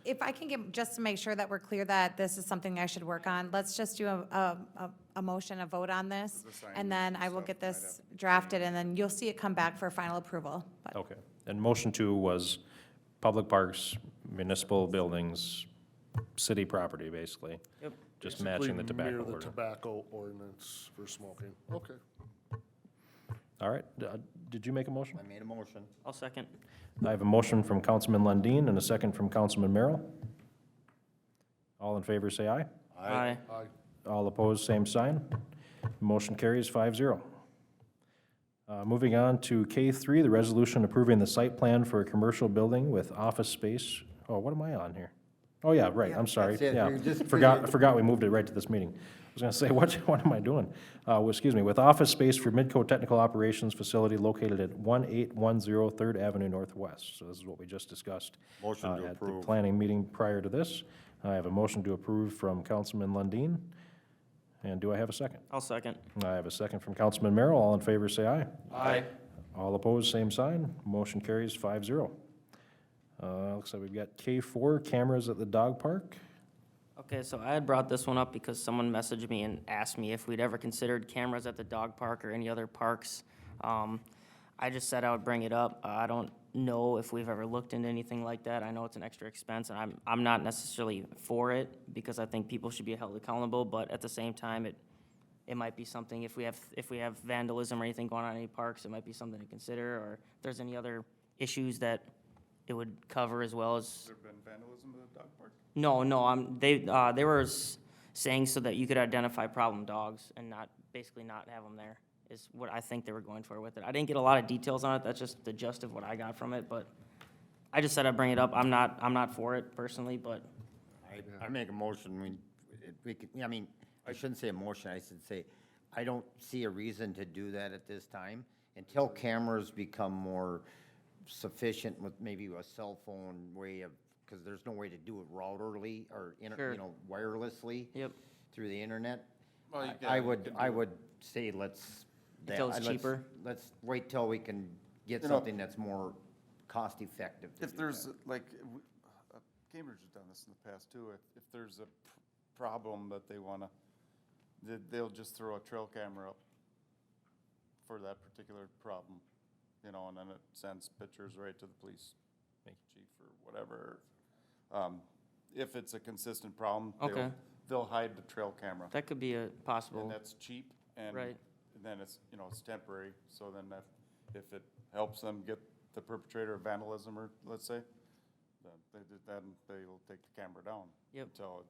if I can get, just to make sure that we're clear that this is something I should work on, let's just do a motion, a vote on this, and then I will get this drafted, and then you'll see it come back for final approval. But Okay, and motion 2 was public parks, municipal buildings, city property, basically. Yep. Just matching the basically tobacco mirror the order. tobacco ordinance for smoking? Okay. All right, did you make a motion? I made a motion. I'll second. I have a motion from Councilman Lundin and a second from Councilman Merrill. All in favor, say aye. Aye. Aye. All opposed, same sign. Motion carries 5-0. Moving on to K3, the resolution approving the site plan for a commercial building with office space. Oh, what am I on here? Oh, yeah, right, I'm sorry, That's it. yeah. You're just- Forgot we moved it right to this meeting. I was gonna say, what am I doing? Excuse me, with office space for Midco Technical Operations Facility located at 1810 Third Avenue Northwest. So this is what we just discussed. Motion to At the approve. planning meeting prior to this. I have a motion to approve from Councilman Lundin. And do I have a second? I'll second. I have a second from Councilman Merrill. All in favor, say aye. Aye. All opposed, same sign. Motion carries 5-0. Looks like we've got K4, cameras at the dog park. Okay, so I had brought this one up because someone messaged me and asked me if we'd ever considered cameras at the dog park or any other parks. I just said I would bring it up. I don't know if we've ever looked into anything like that. I know it's an extra expense, and I'm not necessarily for it because I think people should be held accountable, but at the same time, it might be something, if we have vandalism or anything going on in any parks, it might be something to consider, or if there's any other issues that it would cover as well as. Has there been vandalism at the dog park? No, they were saying so that you could identify problem dogs and basically not have them there, is what I think they were going for with it. I didn't get a lot of details on it, that's just the gist of what I got from it, but I just said I'd bring it up. I'm not for it personally, but I make a motion, I mean, I shouldn't say a motion, I should say, I don't see a reason to do that at this time until cameras become more sufficient with maybe a cell phone way of, because there's no way to do it routerly or, Sure. wirelessly. Yep. Through the internet. Well, you I can- would, you can I do it. would say let's. Until it's let's- cheaper? Let's wait till we can get You know- something that's more cost-effective. to If do there's, that. like, Cambridge has done this in the past too, if there's a problem that they wanna, they'll just throw a trail camera up for that particular problem, and then it sends pictures right to the police chief or whatever. If it's a consistent problem, Okay. they'll hide the trail camera. that could be a possible. And that's cheap, and Right. then it's, it's temporary, so then if it helps them get the perpetrator of vandalism, or, let's say, then they'll take the camera down. Yep. Until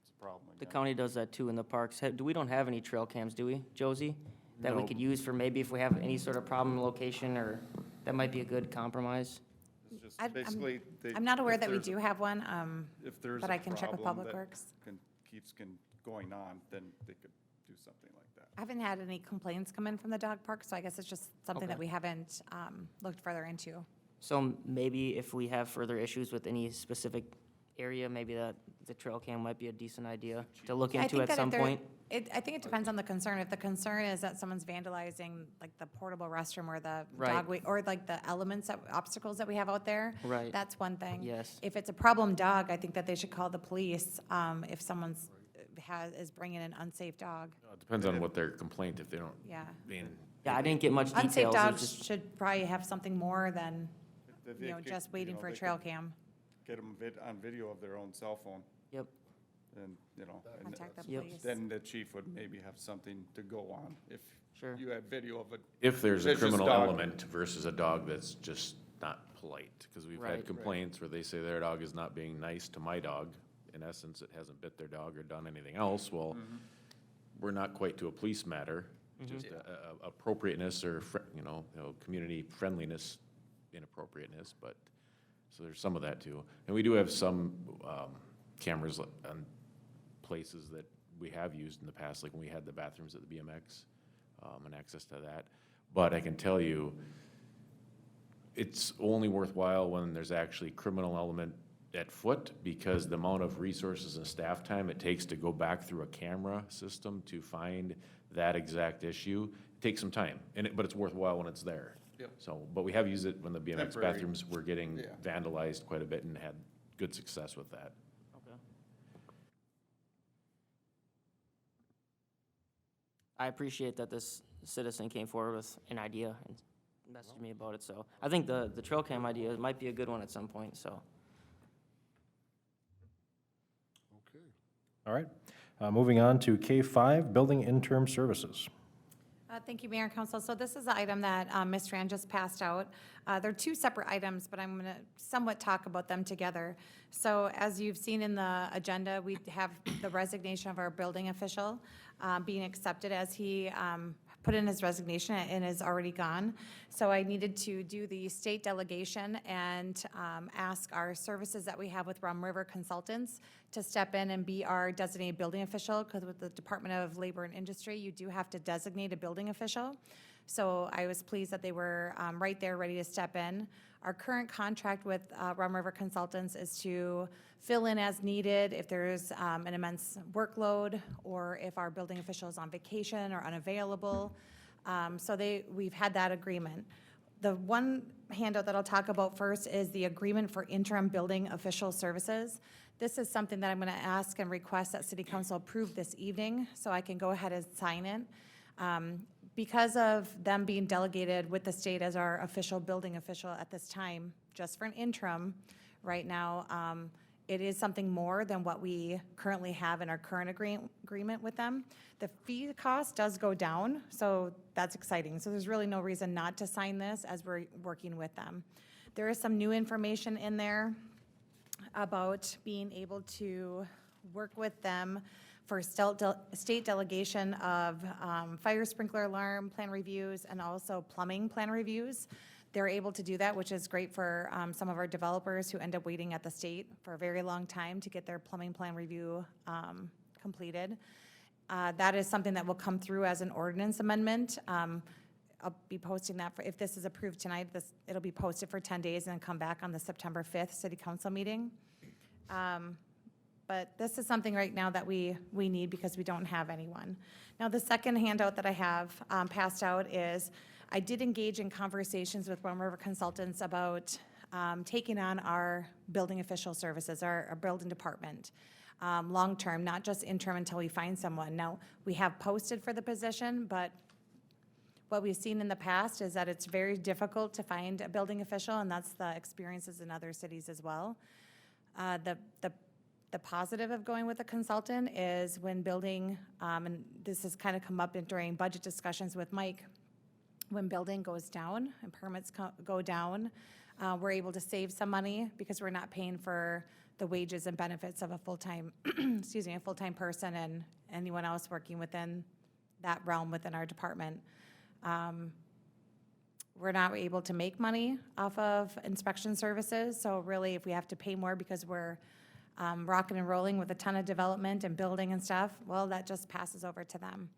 it's a problem The again. county does that too in the parks. We don't have any trail cams, do we, Josie? That we No. could use for maybe if we have any sort of problem location, or that might be a good compromise. It's just I'm- basically, I'm not aware if that we there's a- do have one, If there's but a I can check with problem Public that Works. keeps going on, then they could do something like that. I haven't had any complaints come in from the dog park, so I guess it's just something that Okay. we haven't looked further into. So maybe if we have further issues with any specific area, maybe the trail cam might be a decent idea to look I into think at that if some there- point. I think it depends on the concern. If the concern is that someone's vandalizing like the portable restroom or the Right. dog, or like the elements, obstacles that we have out there. Right. That's one thing. Yes. If it's a problem dog, I think that they should call the police, if someone's, is bringing an unsafe dog. It depends on what their complaint, if they don't, Yeah. Yeah, I didn't get much details. Unsafe it was dogs just- should probably have something more than, If you they know, could, just waiting know, for a they trail could cam. Get them on video of their own cell phone, Yep, and, you know, and Contact the Yep. police. then the chief would maybe have something to go on if Sure. you had video of it. if there's a Vicious criminal dog. element versus a dog that's just not polite. Because we've Right. had complaints where they say their dog is not being nice to my dog. In essence, it hasn't bit their dog or done anything else. Well, we're not quite to a police matter, just a appropriateness or, you know, community friendliness, inappropriateness, but, so there's some of that too. And we do have some cameras on places that we have used in the past, like when we had the bathrooms at the BMX, and access to that. But I can tell you, it's only worthwhile when there's actually criminal element at foot, because the amount of resources and staff time it takes to go back through a camera system to find that exact issue, takes some time, but it's worthwhile when it's there. Yep. So, but we have used it when the BMX Temporary. bathrooms were getting Yeah. vandalized quite a bit and had good success with that. okay. I appreciate that this citizen came forward with an idea and messaged me about it, so I think the trail cam idea might be a good one at some point, so. Okay. All right. Moving on to K5, Building Interim Services. Thank you, Mayor and Council. So this is the item that Ms. Strand just passed out. They're two separate items, but I'm going to somewhat talk about them together. So as you've seen in the agenda, we have the resignation of our building official being accepted as he put in his resignation and is already gone. So I needed to do the state delegation and ask our services that we have with Rum River Consultants to step in and be our designated building official, because with the Department of Labor and Industry, you do have to designate a building official. So I was pleased that they were right there, ready to step in. Our current contract with Rum River Consultants is to fill in as needed if there's an immense workload, or if our building official is on vacation or unavailable. So we've had that agreement. The one handout that I'll talk about first is the agreement for interim building official services. This is something that I'm going to ask and request that City Council approve this evening, so I can go ahead and sign it. Because of them being delegated with the state as our official building official at this time, just for an interim right now, it is something more than what we currently have in our current agreement with them. The fee cost does go down, so that's exciting. So there's really no reason not to sign this as we're working with them. There is some new information in there about being able to work with them for state delegation of fire sprinkler alarm plan reviews and also plumbing plan reviews. They're able to do that, which is great for some of our developers who end up waiting at the state for a very long time to get their plumbing plan review completed. That is something that will come through as an ordinance amendment. I'll be posting that if this is approved tonight, it'll be posted for 10 days and then come back on the September 5th City Council meeting. But this is something right now that we need because we don't have anyone. Now, the second handout that I have passed out is, I did engage in conversations with Rum River Consultants about taking on our building official services, our building department, long-term, not just interim until we find someone. Now, we have posted for the position, but what we've seen in the past is that it's very difficult to find a building official, and that's the experiences in other cities as well. The positive of going with a consultant is when building, and this has kind of come up during budget discussions with Mike, when building goes down and permits go down, we're able to save some money because we're not paying for the wages and benefits of a full-time, a full-time person and anyone else working within that realm within our department. We're not able to make money off of inspection services, so really if we have to pay more because we're rocking and rolling with a ton of development and building and stuff, well, that just passes over to them.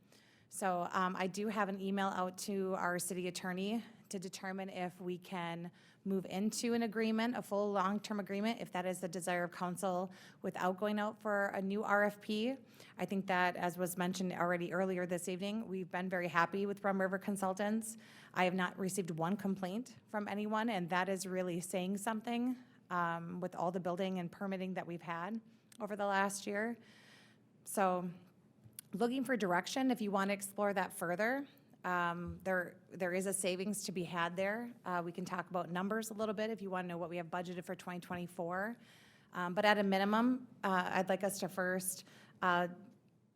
So I do have an email out to our city attorney to determine if we can move into an agreement, a full long-term agreement, if that is the desire of council, without going out for a new RFP. I think that, as was mentioned already earlier this evening, we've been very happy with Rum River Consultants. I have not received one complaint from anyone, and that is really saying something with all the building and permitting that we've had over the last year. So, looking for direction, if you want to explore that further, there is a savings to be had there. We can talk about numbers a little bit if you want to know what we have budgeted for 2024. But at a minimum, I'd like us to first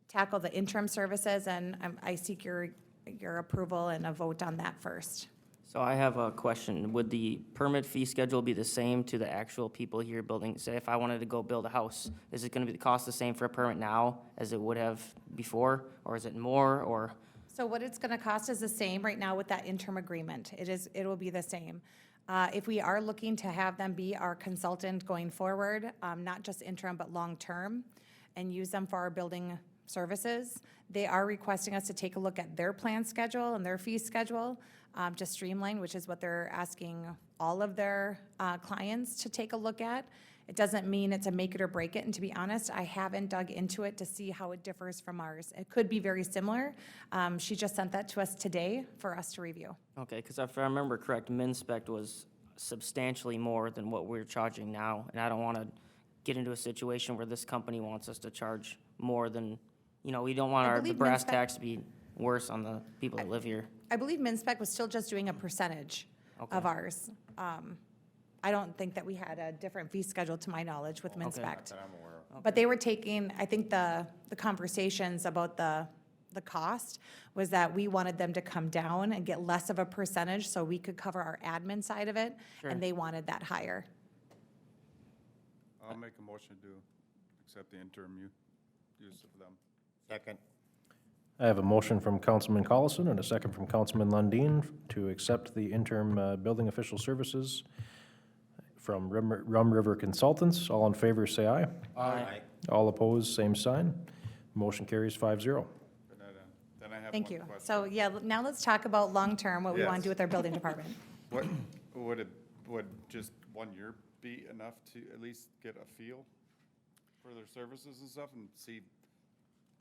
tackle the interim services, and I seek your approval and a vote on that first. So I have a question. Would the permit fee schedule be the same to the actual people here building? Say if I wanted to go build a house, is it gonna be the cost the same for a permit now as it would have before? Or is it more, or? So what it's gonna cost is the same right now with that interim agreement. It will be the same. If we are looking to have them be our consultant going forward, not just interim, but long-term, and use them for our building services, they are requesting us to take a look at their plan schedule and their fee schedule, to streamline, which is what they're asking all of their clients to take a look at. It doesn't mean it's a make it or break it, and to be honest, I haven't dug into it to see how it differs from ours. It could be very similar. She just sent that to us today for us to review. Okay, because if I remember correct, MinSpec was substantially more than what we're charging now, and I don't want to get into a situation where this company wants us to charge more than, we don't want the believe brass MinSpec- tax to be worse on the people that live here. I believe MinSpec was still just doing a percentage Okay. of ours. I don't think that we had a different fee schedule to my knowledge with MinSpec. That I'm aware of. But they were taking, I think the conversations about the cost was that we wanted them to come down and get less of a percentage so we could cover our admin side of it, Sure. and they wanted that higher. I'll make a motion to accept the interim use of them. Second. I have a motion from Councilman Collison and a second from Councilman Lundin to accept the interim building official services from Rum River Consultants. All in favor, say aye. Aye. All opposed, same sign. Motion carries 5-0. But then I have Thank one you. question. So, yeah, now let's talk about long-term, what we want to do Yes. with our building department. What, would just 1 year be enough to at least get a feel for their services and stuff and see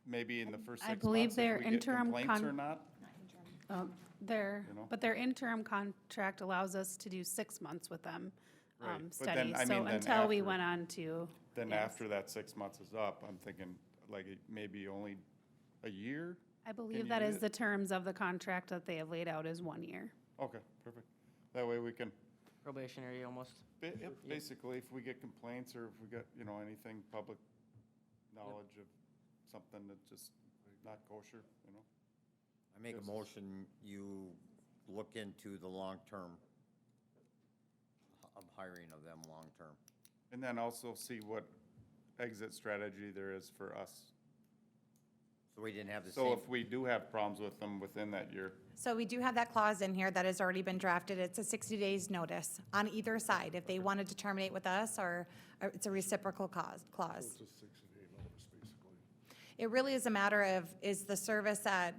maybe in the first 6 I months believe if their we get interim complaints or con- not? You know? But their interim contract allows us to do 6 months with them, Right. But steady. then, I So mean, then until we after- went on to. Then yes. after that 6 months is up, I'm thinking like maybe only a year? I Can believe you that do is it? the terms of the contract that they have laid out is 1 year. Okay, perfect. That way we can, Probationary almost. basically, if we get complaints or if we got, anything, public knowledge of something that's just not kosher, I make a Yes. motion, you look into the long-term, of hiring of them long-term. And then also see what exit strategy there is for us. So we didn't have the So same, if we do have problems with them within that year, So we do have that clause in here that has already been drafted. It's a 60 days notice on either side, if they wanted to terminate with us, or it's a reciprocal clause. It's a 60-day notice, basically. It really is a matter of, is the service that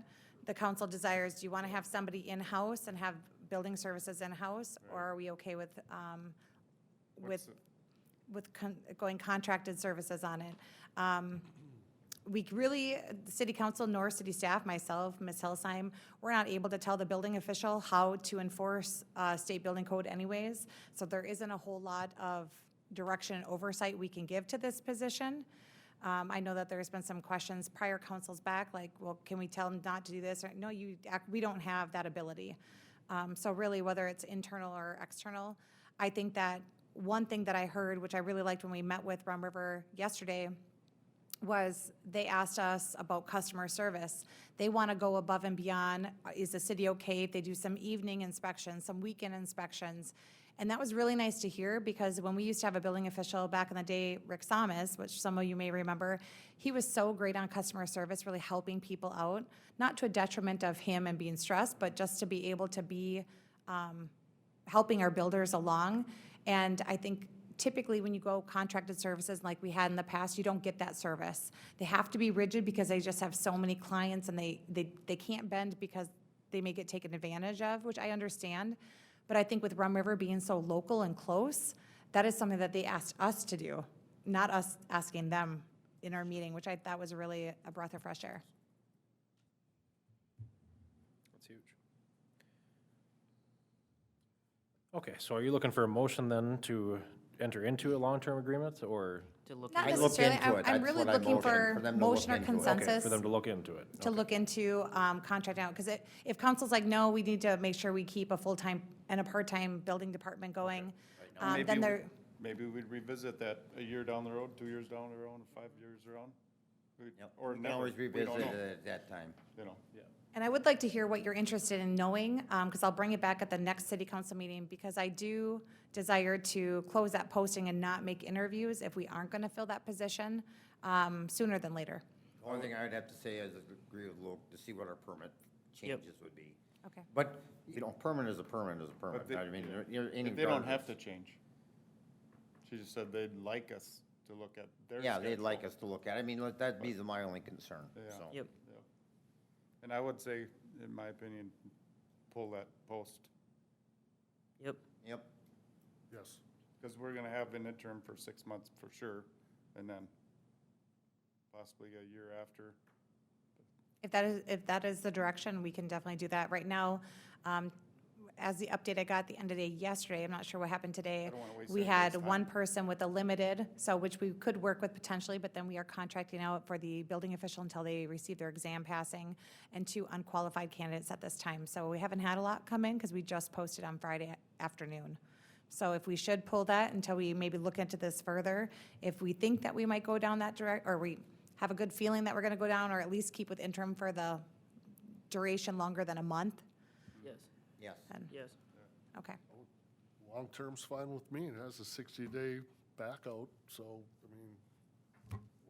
the council desires, do you want to have somebody in-house and have building services in-house? Or are we okay with, what's it? going contracted services on it? We really, the city council nor city staff, myself, Ms. Hillesheim, we're not able to tell the building official how to enforce state building code anyways. So there isn't a whole lot of direction and oversight we can give to this position. I know that there's been some questions prior councils back, like, well, can we tell them not to do this? Or, no, we don't have that ability. So really, whether it's internal or external, I think that one thing that I heard, which I really liked when we met with Rum River yesterday, was they asked us about customer service. They want to go above and beyond. Is the city okay if they do some evening inspections, some weekend inspections? And that was really nice to hear, because when we used to have a building official back in the day, Rick Samas, which some of you may remember, he was so great on customer service, really helping people out, not to a detriment of him and being stressed, but just to be able to be helping our builders along. And I think typically when you go contracted services like we had in the past, you don't get that service. They have to be rigid because they just have so many clients, and they can't bend because they may get taken advantage of, which I understand. But I think with Rum River being so local and close, that is something that they asked us to do, not us asking them in our meeting, which I thought was really a breath of fresh air. That's huge. Okay, so are you looking for a motion then to enter into a long-term agreement, or To look Not at I look necessarily, into it. I'm That's really what I looking motion, for for them to look motion or into it. Okay, consensus. for them to look into it? To Okay. look into contract out, because if council's like, no, we need to make sure we keep a full-time and a part-time building department going, then they're, Maybe we'd revisit that a year down the road, 2 years down the road, 5 years around. Yep. Or We can never. always We revisit don't know, it at that time. you know. and I would like to hear what you're interested in knowing, because I'll bring it back at the next city council meeting, because I do desire to close that posting and not make interviews if we aren't going to fill that position sooner than later. The only thing I'd have to say is agree with Luke to see what our permit changes would be. Okay. But, you know, permit is a permit is a permit. But they- I mean, you're any. They don't have to change. She just said they'd like us to look at their Yeah, they'd schedule. like us to look at it. I mean, that'd be my only concern, Yeah. so. Yep. Yeah. And I would say, in my opinion, pull that post, Yep. Yep. Yes. because we're gonna have an interim for 6 months for sure, and then possibly a year after. If that is the direction, we can definitely do that. Right now, as the update I got at the end of the day yesterday, I'm not sure what happened today. I don't wanna waste We anybody's had time. one person with a limited, so which we could work with potentially, but then we are contracting out for the building official until they receive their exam passing, and 2 unqualified candidates at this time. So we haven't had a lot come in because we just posted on Friday afternoon. So if we should pull that until we maybe look into this further, if we think that we might go down that or we have a good feeling that we're gonna go down, or at least keep with interim for the duration longer than a month, Yes, Yes. then, yes. okay. Long-term's fine with me. It has a 60-day back out, so, I mean,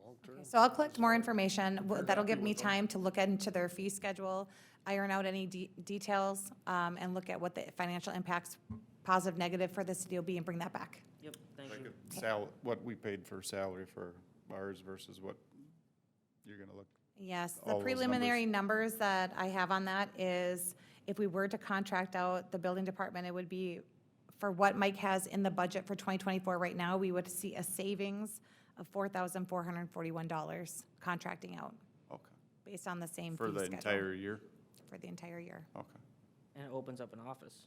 long-term. So I'll collect more information. That'll give me time to look into their fee schedule, iron out any details, and look at what the financial impacts, positive, negative for the city will be, and bring that back. Yep, thank Like you. what we paid for salary for ours versus what you're gonna look. Yes, All the those preliminary numbers that I have on that is, if we were to contract out the building department, it would be, for what Mike has in the budget for 2024 right now, we would see a savings of $4,441 contracting out, Okay. based on the same For fee the schedule. entire year? For the entire year. Okay. And it opens up an office.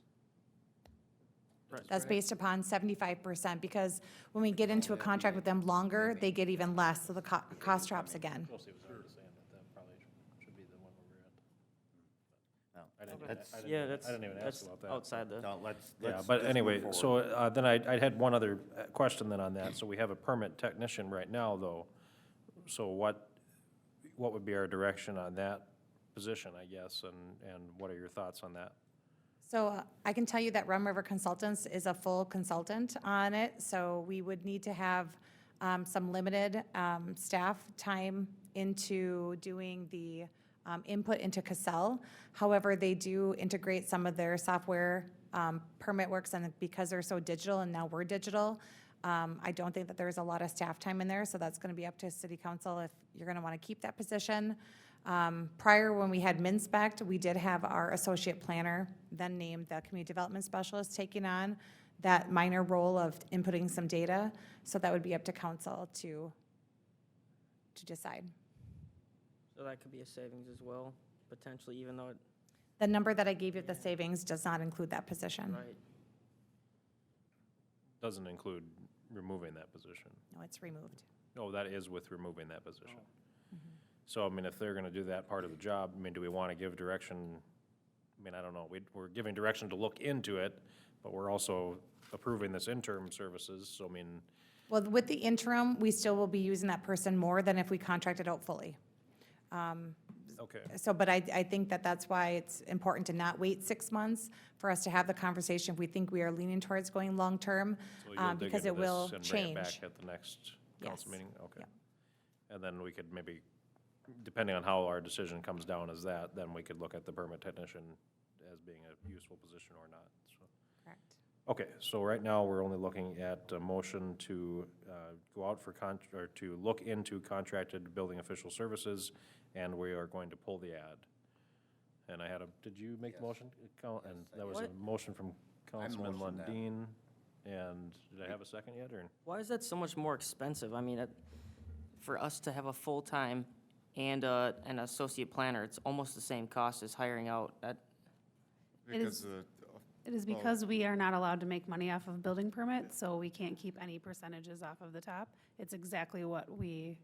That's based upon 75%, because when we get into a contract with them longer, they get even less, so the cost drops again. Chelsea was already saying that probably should be the one where we're at. No. I didn't even- That's- I didn't Yeah, even- that's, I didn't even ask that's about that. outside the, No, let's. Yeah, let's but move anyway, forward. so then I had one other question then on that. So we have a permit technician right now, though. So what would be our direction on that position, I guess, and what are your thoughts on that? So I can tell you that Rum River Consultants is a full consultant on it, so we would need to have some limited staff time into doing the input into Cassell. However, they do integrate some of their software, Permit Works, and because they're so digital and now we're digital, I don't think that there's a lot of staff time in there, so that's going to be up to city council if you're going to want to keep that position. Prior, when we had Minspect, we did have our associate planner, then named the community development specialist, taking on that minor role of inputting some data. So that would be up to council to decide. so that could be a savings as well, potentially, even though it, The number that I gave you, the savings, does not include that position. right, Doesn't include removing that position. No, it's removed. No, that is with removing that position. So, I mean, if they're gonna do that part of the job, I mean, do we wanna give direction? I mean, I don't know, we're giving direction to look into it, but we're also approving this interim services, so I mean, Well, with the interim, we still will be using that person more than if we contracted out fully. okay. So, but I think that that's why it's important to not wait 6 months for us to have the conversation if we think we are leaning towards going long-term, So you'll dig because into it will this and bring it change. back at the next Yes. council meeting? Okay. Yep. And then we could maybe, depending on how our decision comes down as that, then we could look at the permit technician as being a useful position or not, so. Correct. Okay, so right now, we're only looking at a motion to go out for or to look into contracted building official services, and we are going to pull the ad. And I had did you make the motion? And that was a What? motion from Councilman motion that. Lundin, and did I have a second yet, or? Why is that so much more expensive? I mean, for us to have a full-time and an associate planner, it's almost the same cost as hiring out. It is- Because It is because we are not allowed to make money off of building permits, so we can't keep any percentages off of the top. It's exactly what we,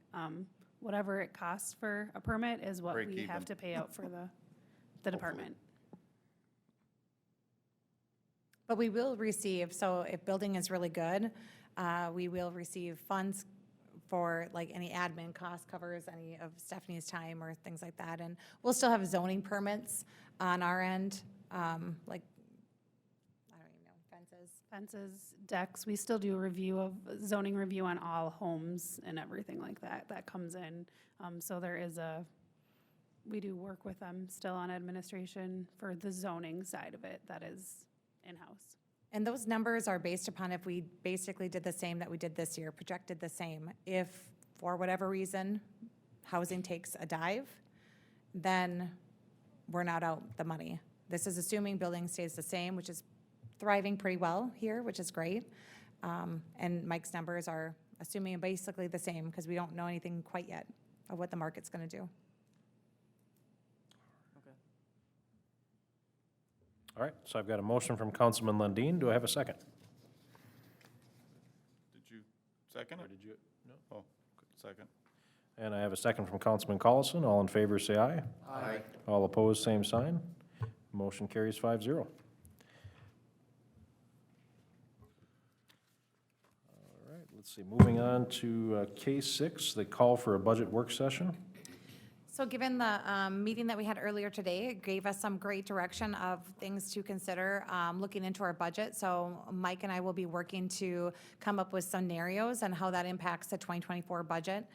whatever it costs for a permit is what Break we have even. to pay out for the department. But we will receive, so if building is really good, we will receive funds for like any admin cost covers, any of Stephanie's time or things like that. And we'll still have zoning permits on our end, like, I don't even know, fences. Fences, decks, we still do a review of, zoning review on all homes and everything like that, that comes in. So there is we do work with them still on administration for the zoning side of it, that is in-house. And those numbers are based upon if we basically did the same that we did this year, projected the same. If, for whatever reason, housing takes a dive, then we're not out the money. This is assuming building stays the same, which is thriving pretty well here, which is great. And Mike's numbers are assuming basically the same, because we don't know anything quite yet of what the market's gonna do. All right, so I've got a motion from Councilman Lundin. Do I have a second? did you second Or it? did you? No. Oh, good, second. And I have a second from Councilman Collison. All in favor, say aye. Aye. All opposed, same sign. Motion carries 5-0. All right, let's see, moving on to case 6, the call for a budget work session. So given the meeting that we had earlier today, it gave us some great direction of things to consider looking into our budget. So Mike and I will be working to come up with scenarios and how that impacts the 2024 budget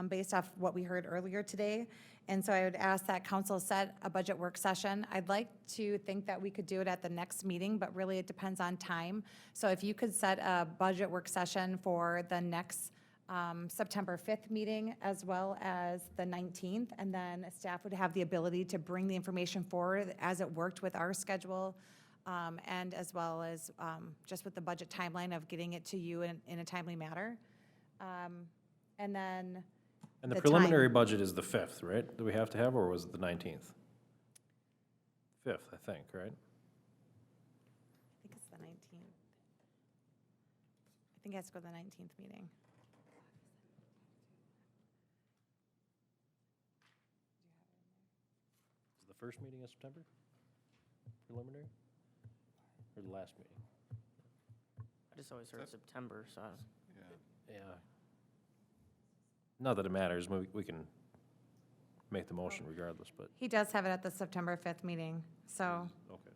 based off what we heard earlier today. And so I would ask that council set a budget work session. I'd like to think that we could do it at the next meeting, but really it depends on time. So if you could set a budget work session for the next September 5th meeting as well as the 19th, and then staff would have the ability to bring the information forward as it worked with our schedule, and as well as just with the budget timeline of getting it to you in a timely manner. And then And the the preliminary time. budget is the 5th, right? Do we have to have, or was it the 19th? 5th, I think, right? I think it's the 19th. I think it has to go to the 19th meeting. Is the first meeting of September? Preliminary? Or the last meeting? I just always heard September, so Yeah. Yeah. Not that it matters, we can make the motion regardless, but, He does have it at the September 5th meeting, so. okay.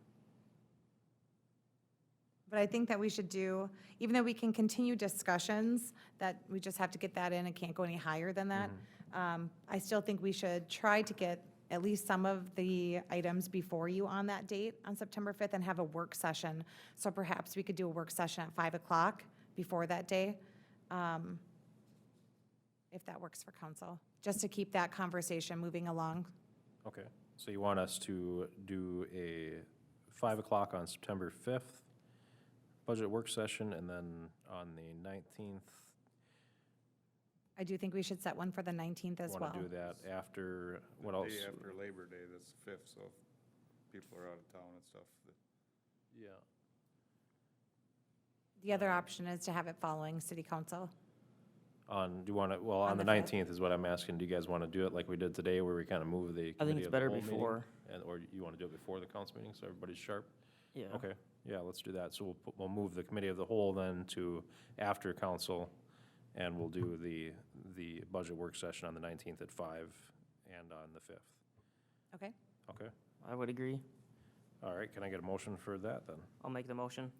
But I think that we should do, even though we can continue discussions, that we just have to get that in, it can't go any higher than that. I still think we should try to get at least some of the items before you on that date, on September 5th, and have a work session. So perhaps we could do a work session at 5 o'clock before that day, if that works for council, just to keep that conversation moving along. Okay, so you want us to do a 5 o'clock on September 5th budget work session, and then on the 19th, I do think we should set one for the 19th as well. want to do that after, what The else? Day after Labor Day, that's the 5th, so if people are out of town and stuff. Yeah. The other option is to have it following city council. On, do you want to, well, On on the the 5th. 19th is what I'm asking, do you guys want to do it like we did today, where we kind of move the I think committee it's of the better whole meeting? before. And, or you want to do it before the council meeting, so everybody's sharp? yeah. Okay, yeah, let's do that. So we'll move the committee of the whole then to after council, and we'll do the budget work session on the 19th at 5 and on the 5th. Okay? Okay, I would agree. all right, can I get a motion for that then? I'll make the motion.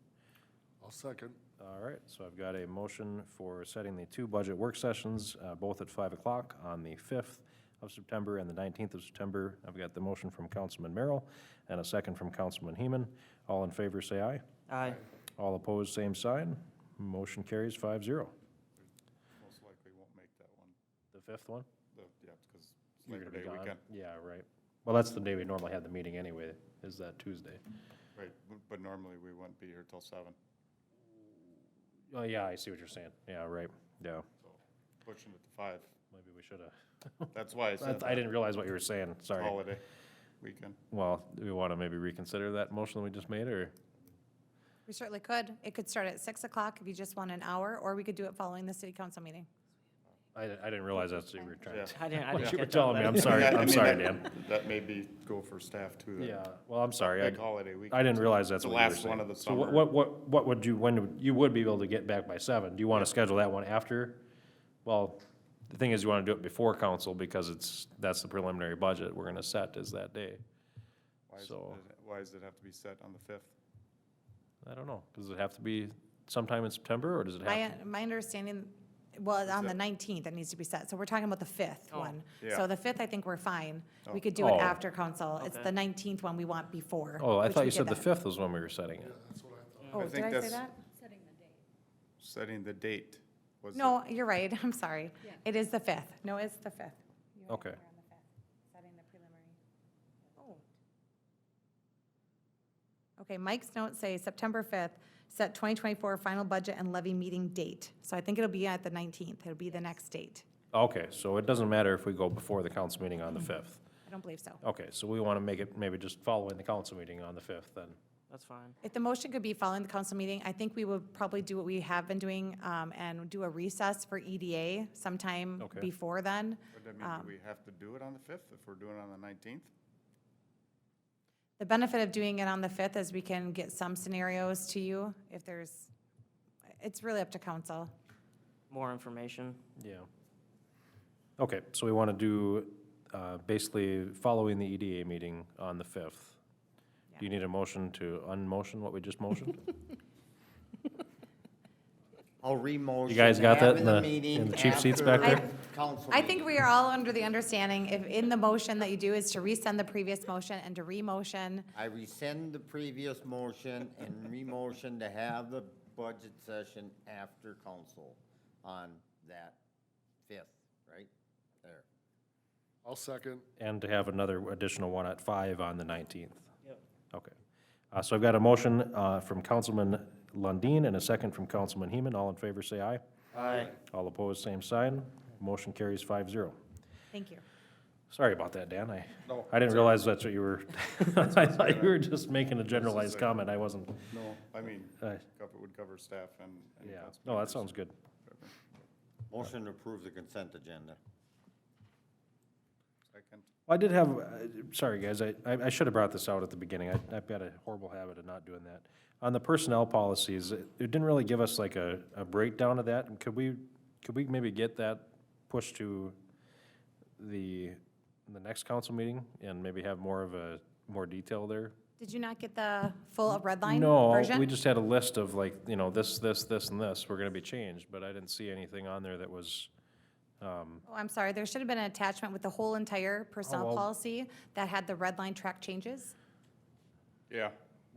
I'll second. All right, so I've got a motion for setting the 2 budget work sessions, both at 5 o'clock on the 5th of September and the 19th of September. I've got the motion from Councilman Merrill and a second from Councilman Heeman. All in favor, say aye. Aye. All opposed, same sign. Motion carries 5-0. Most likely won't make that one, The 5th one? yeah, because it's You're Labor gonna be Day gone? weekend. Yeah, right. Well, that's the day we normally have the meeting anyway, is that Tuesday. Right, but normally we wouldn't be here till 7, Oh, yeah, I see what you're saying. Yeah, right, yeah. so pushing it to 5. Maybe we should have. That's why I said I didn't realize what you were saying, sorry. holiday weekend. Well, do we want to maybe reconsider that motion that we just made, or? We certainly could. It could start at 6 o'clock if you just want an hour, or we could do it following the city council meeting. I didn't realize that's what you were trying Yeah. to. I didn't What you were catch all telling me, that. I'm sorry, I I'm mean, sorry, that- Dan. That may be go for staff too. then. Yeah, well, I'm sorry, Big holiday weekend. I didn't realize that's The what you were last saying. one of the So summer. what would you, you would be able to get back by 7? Do you want to schedule that one after? Well, the thing is, you want to do it before council because that's the preliminary budget we're going to set is that day. So- Why does it have to be set on the 5th? I don't know, does it have to be sometime in September, or does it have to? My understanding, well, on the that- 19th, it needs to be set, so we're talking about the 5th Oh. one. Yeah. So the 5th, I think we're fine. We Oh. could do it Oh. after council. It's Okay. the 19th one we want before. Oh, I which thought we you did said the that. 5th was when we were setting it. Oh, I did think I say that's- that? Setting the date was. No, you're right, I'm sorry. It is the 5th. No, it's the 5th. You are Okay. on the 5th, setting the preliminary. Oh. Okay, Mike's notes say September 5th, set 2024 final budget and levy meeting date. So I think it'll be at the 19th. It'll be the next date. Okay, so it doesn't matter if we go before the council meeting on the 5th. I don't believe so. Okay, so we want to make it maybe just following the council meeting on the 5th then. That's fine. If the motion could be following the council meeting, I think we would probably do what we have been doing, and do a recess for EDA sometime Okay. before then. But I mean, do we have to do it on the 5th if we're doing it on the 19th? The benefit of doing it on the 5th is we can get some scenarios to you if there's, it's really up to council. More information. Yeah. Okay, so we want to do, basically following the EDA meeting on the 5th. Do you need a motion to unmotion what we just motioned? I'll remotion. You guys got that having in the- meeting in the cheap seats back after there? council I meeting. think we are all under the understanding, if in the motion that you do is to resend the previous motion and to remotion. I rescind the previous motion and remotion to have the budget session after council on that 5th, right? There. I'll second. And to have another additional one at 5 on the 19th? Yep. Okay. So I've got a motion from Councilman Lundin and a second from Councilman Heeman. All in favor, say aye. Aye. All opposed, same sign. Motion carries 5-0. Thank you. Sorry about that, Dan. No, I didn't realize that's what you were, I thought you were just making a generalized comment. I wasn't, No, I mean, uh, it would cover staff and. yeah. council No, that members. sounds good. Motion to approve the consent agenda. Second. I did have, sorry, guys, I should have brought this out at the beginning. I've got a horrible habit of not doing that. On the personnel policies, it didn't really give us like a breakdown of that. Could we maybe get that pushed to the next council meeting and maybe have more detail there? Did you not get the full red line No, version? we just had a list of like, this, and this were gonna be changed, but I didn't see anything on there that was, Oh, I'm sorry, there should have been an attachment with the whole entire personnel well- policy that had the red line track changes. was Yeah.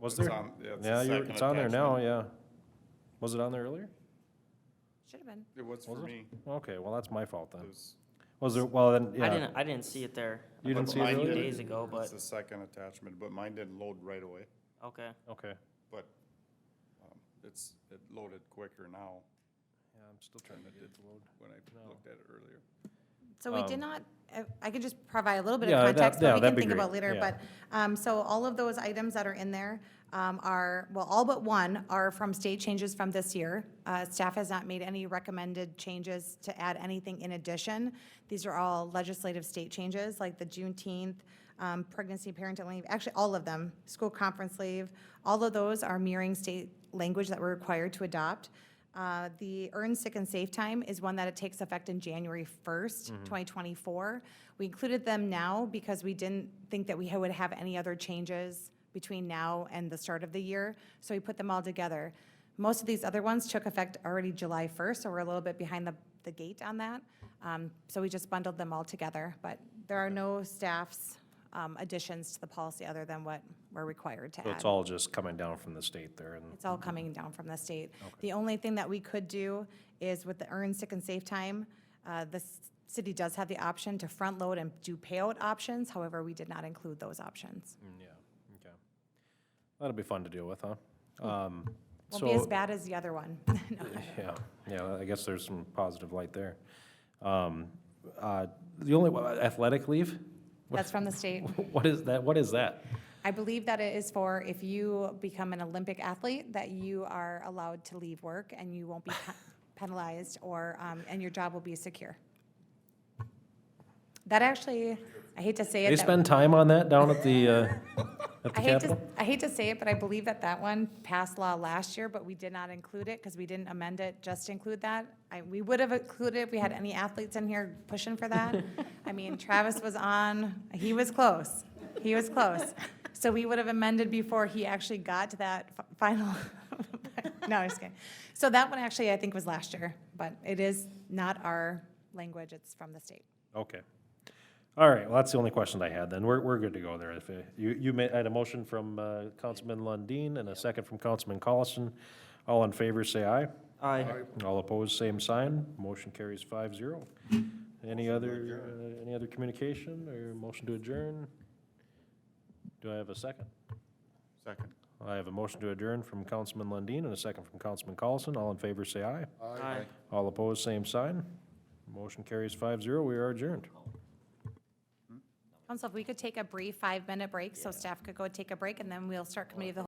It's there? on- yeah, it's the Yeah, second it's on there now, attachment. yeah. Was it on there earlier? Should have been. It was for Was it? me. Okay, well, that's my fault It then. was. Was there, well, then, yeah. I didn't see it there. You didn't But see it mine A few earlier? did. days ago, It's but, the second attachment, but mine didn't load right away, okay. Okay. but, it loaded quicker now Yeah, I'm still trying to get it to load. when I looked at it earlier. So we did not, I can just provide a little bit of Yeah, context yeah, that we that'd can be think about great, later. yeah. But, so all of those items that are in there are, well, all but one are from state changes from this year. Staff has not made any recommended changes to add anything in addition. These are all legislative state changes, like the Juneteenth, pregnancy, parental leave, actually all of them, school conference leave. All of those are mirroring state language that we're required to adopt. The earned sick and safe time is one that it takes effect in January 1st, 2024. We included them now because we didn't think that we would have any other changes between now and the start of the year, so we put them all together. Most of these other ones took effect already July 1st, so we're a little bit behind the gate on that. So we just bundled them all together, but there are no staff's additions to the policy other than what we're required to add. So it's all just coming down from the state there and, It's all coming down from the state. The only thing that we could do is with the earned sick and safe time, the city does have the option to front load and do payout options. However, we did not include those options. yeah, okay. That'll be fun to deal with, huh? Won't be as So- bad as the other one. No. Yeah, I guess there's some positive light there. The only, athletic leave? That's from the state. What is that? What is that? I believe that it is for if you become an Olympic athlete, that you are allowed to leave work and you won't be penalized or, and your job will be secure. That actually, I hate to say it. They that- spend time on that down at the I hate to, Capitol? I hate to say it, but I believe that that one passed law last year, but we did not include it because we didn't amend it just to include that. We would have included it if we had any athletes in here pushing for that. I mean, Travis was on, he was close. He was close. So we would have amended before he actually got to that final. No, I'm just kidding. So that one actually, I think, was last year, but it is not our language, it's from the state. Okay. All right, well, that's the only question I had then. We're good to go there. If you made, I had a motion from Councilman Lundin and a second from Councilman Collison. All in favor, say aye. Aye. All opposed, same sign. Motion carries 5-0. Any other communication or motion to adjourn? Do I have a second? Second. I have a motion to adjourn from Councilman Lundin and a second from Councilman Collison. All in favor, say aye. Aye. All opposed, same sign. Motion carries 5-0. We are adjourned. Council, if we could take a brief 5-minute break so staff could go take a break and then we'll start committee of the whole.